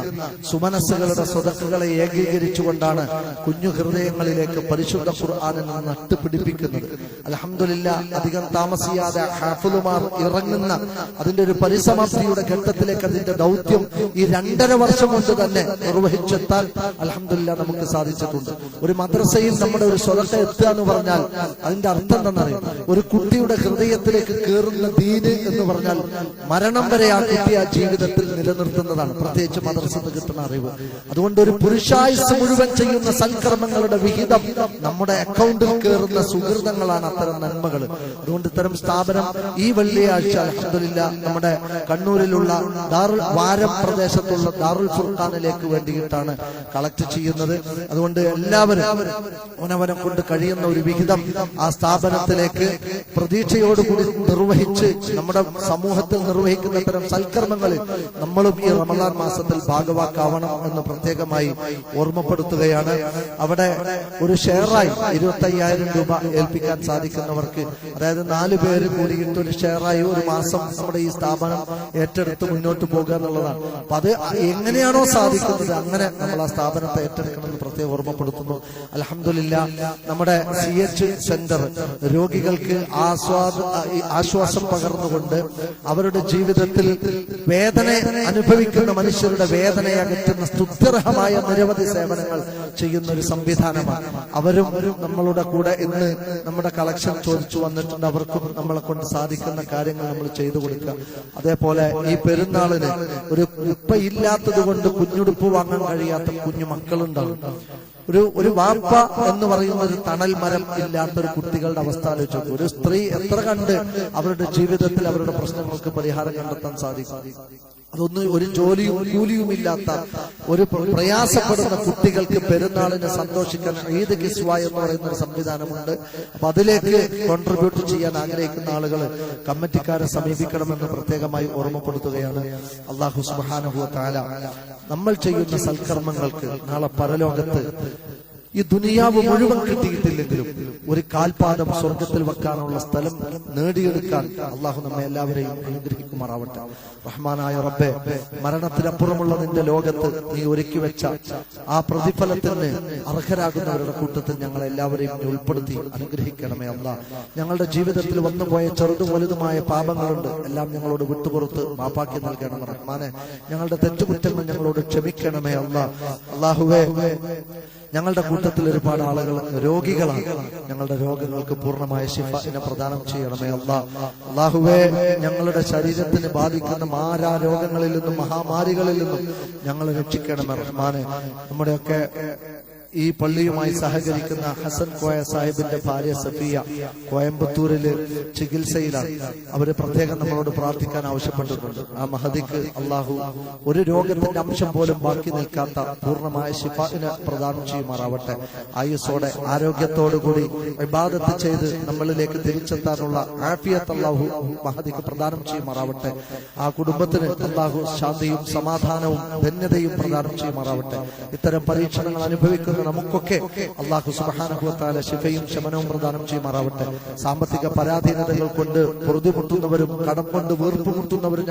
സുമനസ്സുകളുടെ സ്വതക്കുകളെ ഏകീകരിച്ചുകൊണ്ടാണ് കുഞ്ഞു ഹൃദയങ്ങളിലേക്ക് പരിശുദ്ധ ഖുർആനിൽ നിന്ന് നട്ടുപിടിപ്പിക്കുന്നത്. അൽഹംദുലില്ലാഹ്, അധികം താമസിയാതെ ഹാഫിളുമാർ ഇറങ്ങുന്ന അതിന്റെ ഒരു പരിസമാപ്തിയുടെ ഘട്ടത്തിലേക്ക് അതിന്റെ ദൗത്യം ഈ 2.5 വർഷം കൊണ്ട് തന്നെ നിർവഹിച്ചെത്താൻ അൽഹംദുലില്ലാഹ് നമുക്ക് സാധിച്ചിട്ടുണ്ട്. ഒരു മദ്രസയിൽ നമ്മുടെ ഒരു സ്വതക്ക എത്തുക എന്ന് പറഞ്ഞാൽ അതിന്റെ അർത്ഥം എന്താണെന്നറിയാം? ഒരു കുട്ടിയുടെ ഹൃദയത്തിലേക്ക് കയറുന്ന ദീന് എന്ന് പറഞ്ഞാൽ മരണം വരെ ആ കുട്ടി ആ ജീവിതത്തിൽ നിലനിർത്തുന്നതാണ്, പ്രത്യേകിച്ച് മദ്രസയിൽ കിട്ടുന്ന അറിവ്. അതുകൊണ്ട് ഒരു പുരുഷായുസ് മുഴുവൻ ചെയ്യുന്ന സൽക്കർമ്മങ്ങളുടെ വിഹിതം നമ്മുടെ അക്കൗണ്ടിൽ കയറുന്ന സുഹൃതങ്ങളാണ് അത്തരം നന്മകൾ. അതുകൊണ്ട് ഇത്തരം സ്ഥാപനം ഈ വെള്ളിയാഴ്ച അൽഹംദുലില്ലാഹ് നമ്മുടെ കണ്ണൂരിലുള്ള വാരം പ്രദേശത്തുള്ള ദാറുൽ ഫുർഖാനിലേക്ക് വേണ്ടിയിട്ടാണ് കളക്ട് ചെയ്യുന്നത്. അതുകൊണ്ട് എല്ലാവരും അവനവനെ കൊണ്ട് കഴിയുന്ന ഒരു വിഹിതം ആ സ്ഥാപനത്തിലേക്ക് പ്രതീക്ഷയോടുകൂടി നിർവഹിച്ച് നമ്മുടെ സമൂഹത്തിൽ നിർവഹിക്കുന്ന ഇത്തരം സൽക്കർമ്മങ്ങളിൽ നമ്മളും ഈ റമളാൻ മാസത്തിൽ ഭാഗവാക്കാവണം എന്ന് പ്രത്യേകമായി ഓർമ്മപ്പെടുത്തുകയാണ്. അവിടെ ഒരു ഷെയറായി 25,000 രൂപ ഏൽപ്പിക്കാൻ സാധിക്കുന്നവർക്ക്, അതായത് 4 പേര് കൂടിയിട്ട് ഒരു ഷെയറായി ഒരു മാസം നമ്മുടെ ഈ സ്ഥാപനം ഏറ്റെടുത്ത് മുന്നോട്ട് പോകുക എന്നുള്ളതാണ്. അപ്പൊ അത് എങ്ങനെയാണോ സാധിക്കുന്നത് അങ്ങനെ നമ്മൾ ആ സ്ഥാപനത്തെ ഏറ്റെടുക്കണമെന്ന് പ്രത്യേകം ഓർമ്മപ്പെടുത്തുന്നു. അൽഹംദുലില്ലാഹ്, നമ്മുടെ CH സെന്റർ രോഗികൾക്ക് ആശ്വാസം പകർന്നുകൊണ്ട് അവരുടെ ജീവിതത്തിൽ വേദന അനുഭവിക്കുന്ന മനുഷ്യരുടെ വേദനയെ അകറ്റുന്ന സ്തുത്യർഹമായ നിരവധി സേവനങ്ങൾ ചെയ്യുന്ന ഒരു സംവിധാനമാണ്. അവരും നമ്മളുടെ കൂടെ ഇന്ന് നമ്മുടെ കളക്ഷൻ ചോദിച്ചു വന്നിട്ടുണ്ട്. അവർക്കും നമ്മളെ കൊണ്ട് സാധിക്കുന്ന കാര്യങ്ങൾ നമ്മൾ ചെയ്തു കൊടുക്കുക. അതേപോലെ ഈ പെരുന്നാളിന് ഉപ്പ ഇല്ലാത്തത് കൊണ്ട് കുഞ്ഞുടുപ്പ് വാങ്ങാൻ കഴിയാത്ത കുഞ്ഞു മക്കളുണ്ടാവും. ഒരു വാപ്പ എന്ന് പറയുന്ന ഒരു തണൽ മരം ഇല്ലാത്തൊരു കുട്ടികളുടെ അവസ്ഥ ആലോചിച്ചു. ഒരു സ്ത്രീ എത്ര കണ്ട് അവരുടെ ജീവിതത്തിൽ അവരുടെ പ്രശ്നങ്ങൾക്ക് പരിഹാരം കണ്ടെത്താൻ സാധിക്കും. അതൊന്നും ഒരു ജോലിയും കൂലിയും ഇല്ലാത്ത ഒരു പ്രയാസപ്പെടുന്ന കുട്ടികൾക്ക് പെരുന്നാളിന് സന്തോഷിക്കാൻ ഈദ് കിസ്വ എന്ന് പറയുന്ന ഒരു സംവിധാനമുണ്ട്. അപ്പൊ അതിലേക്ക് കോൺട്രിബ്യൂട്ട് ചെയ്യാൻ ആഗ്രഹിക്കുന്ന ആളുകൾ കമ്മിറ്റിക്കാരെ സമീപിക്കണമെന്ന് പ്രത്യേകമായി ഓർമ്മപ്പെടുത്തുകയാണ്. അല്ലാഹു സുബ്ഹാനഹു വ തആല നമ്മൾ ചെയ്യുന്ന സൽക്കർമ്മങ്ങൾക്ക് നാളെ പരലോകത്ത് ഈ ദുനിയാവ് മുഴുവൻ കിട്ടിയിട്ടില്ലെങ്കിലും ഒരു കാൽപാദം സ്വർഗത്തിൽ വെക്കാനുള്ള സ്ഥലം നേടിയെടുക്കാൻ അള്ളാഹു നമ്മെ എല്ലാവരെയും അനുഗ്രഹിക്കുമാറാവട്ടെ. റഹ്മാനായ റബ്ബേ, മരണത്തിനപ്പുറമുള്ള നിന്റെ ലോകത്ത് നീ ഒരുക്കി വെച്ച ആ പ്രതിഫലത്തിന് അർഹരാകുന്നവരുടെ കൂട്ടത്തിൽ ഞങ്ങളെ എല്ലാവരെയും നീ ഉൾപ്പെടുത്തി അനുഗ്രഹിക്കണമേ അല്ലാഹ്. ഞങ്ങളുടെ ജീവിതത്തിൽ വന്നുപോയ ചെറുതും വലുതുമായ പാപങ്ങളുണ്ട്, എല്ലാം ഞങ്ങളോട് വിട്ടുപുറത്ത് മാപ്പാക്കി നൽകണം റഹ്മാനെ. ഞങ്ങളുടെ തെറ്റുകുറ്റങ്ങൾ ഞങ്ങളോട് ക്ഷമിക്കണമേ അല്ലാഹ്. അല്ലാഹുവേ, ഞങ്ങളുടെ കൂട്ടത്തിൽ ഒരുപാട് ആളുകൾ രോഗികളാണ്. ഞങ്ങളുടെ രോഗങ്ങൾക്ക് പൂർണ്ണമായ ശിഫാഇനെ പ്രദാനം ചെയ്യണമേ അല്ലാഹ്. അല്ലാഹുവേ, ഞങ്ങളുടെ ശരീരത്തിന് ബാധിക്കുന്ന മാരാ രോഗങ്ങളിൽ നിന്നും മഹാമാരികളിൽ നിന്നും ഞങ്ങളെ രക്ഷിക്കണമേ റഹ്മാനെ. നമ്മുടെയൊക്കെ ഈ പള്ളിയുമായി സഹകരിക്കുന്ന ഹസൻ കോയ സാഹിബിന്റെ ഭാര്യ സഫിയ കോയമ്പത്തൂരില് ചികിത്സയിലാണ്. അവര് പ്രത്യേകം നമ്മളോട് പ്രാർത്ഥിക്കാൻ ആവശ്യപ്പെട്ടിട്ടുണ്ട്. ആ മഹദിക്ക് അള്ളാഹു ഒരു രോഗത്തിന്റെ അംശം പോലും ബാക്കി നിൽക്കാത്ത പൂർണ്ണമായ ശിഫാഇനെ പ്രദാനം ചെയ്യുമാറാവട്ടെ. ആയുസ്സോടെ ആരോഗ്യത്തോടുകൂടി ഇബാദത്ത് ചെയ്ത് നമ്മളിലേക്ക് തിരിച്ചെത്താനുള്ള ആഫിയത്ത് അള്ളാഹു മഹദിക്ക് പ്രദാനം ചെയ്യുമാറാവട്ടെ. ആ കുടുംബത്തിന് അള്ളാഹു ശാന്തിയും സമാധാനവും ധന്യതയും പ്രദാനം ചെയ്യുമാറാവട്ടെ. ഇത്തരം പരീക്ഷണങ്ങൾ അനുഭവിക്കുന്ന നമുക്കൊക്കെ അല്ലാഹു സുബ്ഹാനഹു വ തആല ശിഫയും ശമനവും പ്രദാനം ചെയ്യുമാറാവട്ടെ. സാമ്പത്തിക പരാധീനതകൾ കൊണ്ട് പൊറുതിമുട്ടുന്നവരും കടം കൊണ്ട് വീർപ്പുമുട്ടുന്നവരും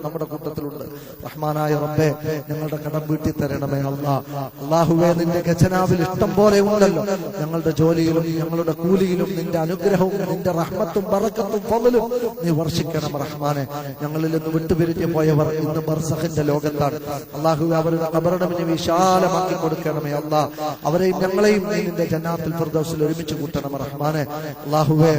നമ്മുടെ കൂട്ടത്തിലുണ്ട്. റഹ്മാനായ റബ്ബേ, ഞങ്ങളുടെ കടം വീട്ടി തരണമേ അല്ലാഹ്. അല്ലാഹുവേ, നിന്റെ ഖജനാവിൽ ഇഷ്ടം പോലെ ഉണ്ടല്ലോ. ഞങ്ങളുടെ ജോലിയിലും ഞങ്ങളുടെ കൂലിയിലും നിന്റെ അനുഗ്രഹവും നിന്റെ റഹ്മത്തും ബറക്കത്തും ഫളലും നീ വർഷിക്കണം റഹ്മാനെ. ഞങ്ങളിൽ നിന്ന് വിട്ടുപിരിഞ്ഞു പോയവർ ഇന്ന് ബർസഖിന്റെ ലോകത്താണ്. അല്ലാഹുവേ, അവരുടെ ഖബറിടമിനെ വിശാലമാക്കി കൊടുക്കണമേ അല്ലാഹ്. അവരെയും ഞങ്ങളെയും നിന്റെ ജന്നാത്തുൽ ഫിർദൗസിൽ ഒരുമിച്ച് കൂട്ടണം റഹ്മാനെ. അല്ലാഹുവേ,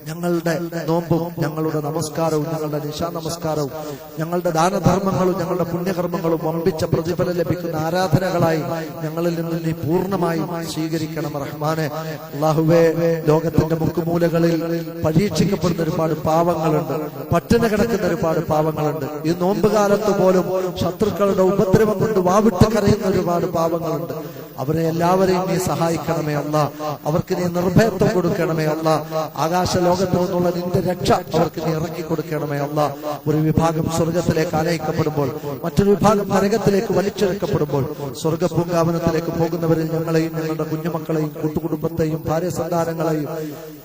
ഞങ്ങളുടെ നോമ്പും ഞങ്ങളുടെ നമസ്കാരവും ഞങ്ങളുടെ നിശാ നമസ്കാരവും ഞങ്ങളുടെ ദാനധർമ്മങ്ങളും ഞങ്ങളുടെ പുണ്യകർമ്മങ്ങളും വമ്പിച്ച പ്രതിഫലം ലഭിക്കുന്ന ആരാധനകളായി ഞങ്ങളിൽ നിന്ന് നീ പൂർണ്ണമായും സ്വീകരിക്കണം റഹ്മാനെ. അല്ലാഹുവേ, ലോകത്തിന്റെ മുക്കുമൂലകളിൽ പരീക്ഷിക്കപ്പെടുന്ന ഒരുപാട് പാവങ്ങളുണ്ട്, പട്ടിണി കിടക്കുന്ന ഒരുപാട് പാവങ്ങളുണ്ട്. ഈ നോമ്പ് കാലത്ത് പോലും ശത്രുക്കളുടെ ഉപദ്രവം കൊണ്ട് വാവിട്ട് കരയുന്ന ഒരുപാട് പാവങ്ങളുണ്ട്. അവരെ എല്ലാവരെയും നീ സഹായിക്കണമേ അല്ലാഹ്. അവർക്ക് നീ നിർഭയത്വം കൊടുക്കണമേ അല്ലാഹ്. ആകാശ ലോകത്ത് നിന്നുള്ള നിന്റെ രക്ഷ അവർക്ക് നീ ഇറക്കി കൊടുക്കണമേ അല്ലാഹ്. ഒരു വിഭാഗം സ്വർഗത്തിലേക്ക് ആനയിക്കപ്പെടുമ്പോൾ മറ്റൊരു വിഭാഗം നരകത്തിലേക്ക് വലിച്ചെടുക്കപ്പെടുമ്പോൾ സ്വർഗപൂങ്കാവനത്തിലേക്ക് പോകുന്നവരിൽ ഞങ്ങളെയും ഞങ്ങളുടെ കുഞ്ഞുമക്കളെയും കൂട്ടുകുടുംബത്തെയും ഭാര്യ സന്താനങ്ങളെയും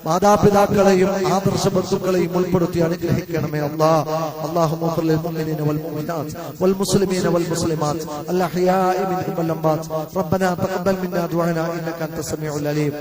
മാതാപിതാക്കളെയും ആദർശ ബന്ധുക്കളെയും ഉൾപ്പെടുത്തി അനുഗ്രഹിക്കണമേ അല്ലാഹ്. അല്ലാഹുമ്മ ഖിർ ലിൽ മുഅ്മിനീന വൽ മുഅ്മിനാത്ത് വൽ മുസ്ലിമീന വൽ മുസ്ലിമാത്ത് അൽ അഹ്യാഇ മിൻഹും വൽ അംവാത്ത്. റബ്ബനാ തഖബ്ബൽ മിന്നാ ദുആനാ ഇന്നക അൻതസ് സമീഉൽ അലീം.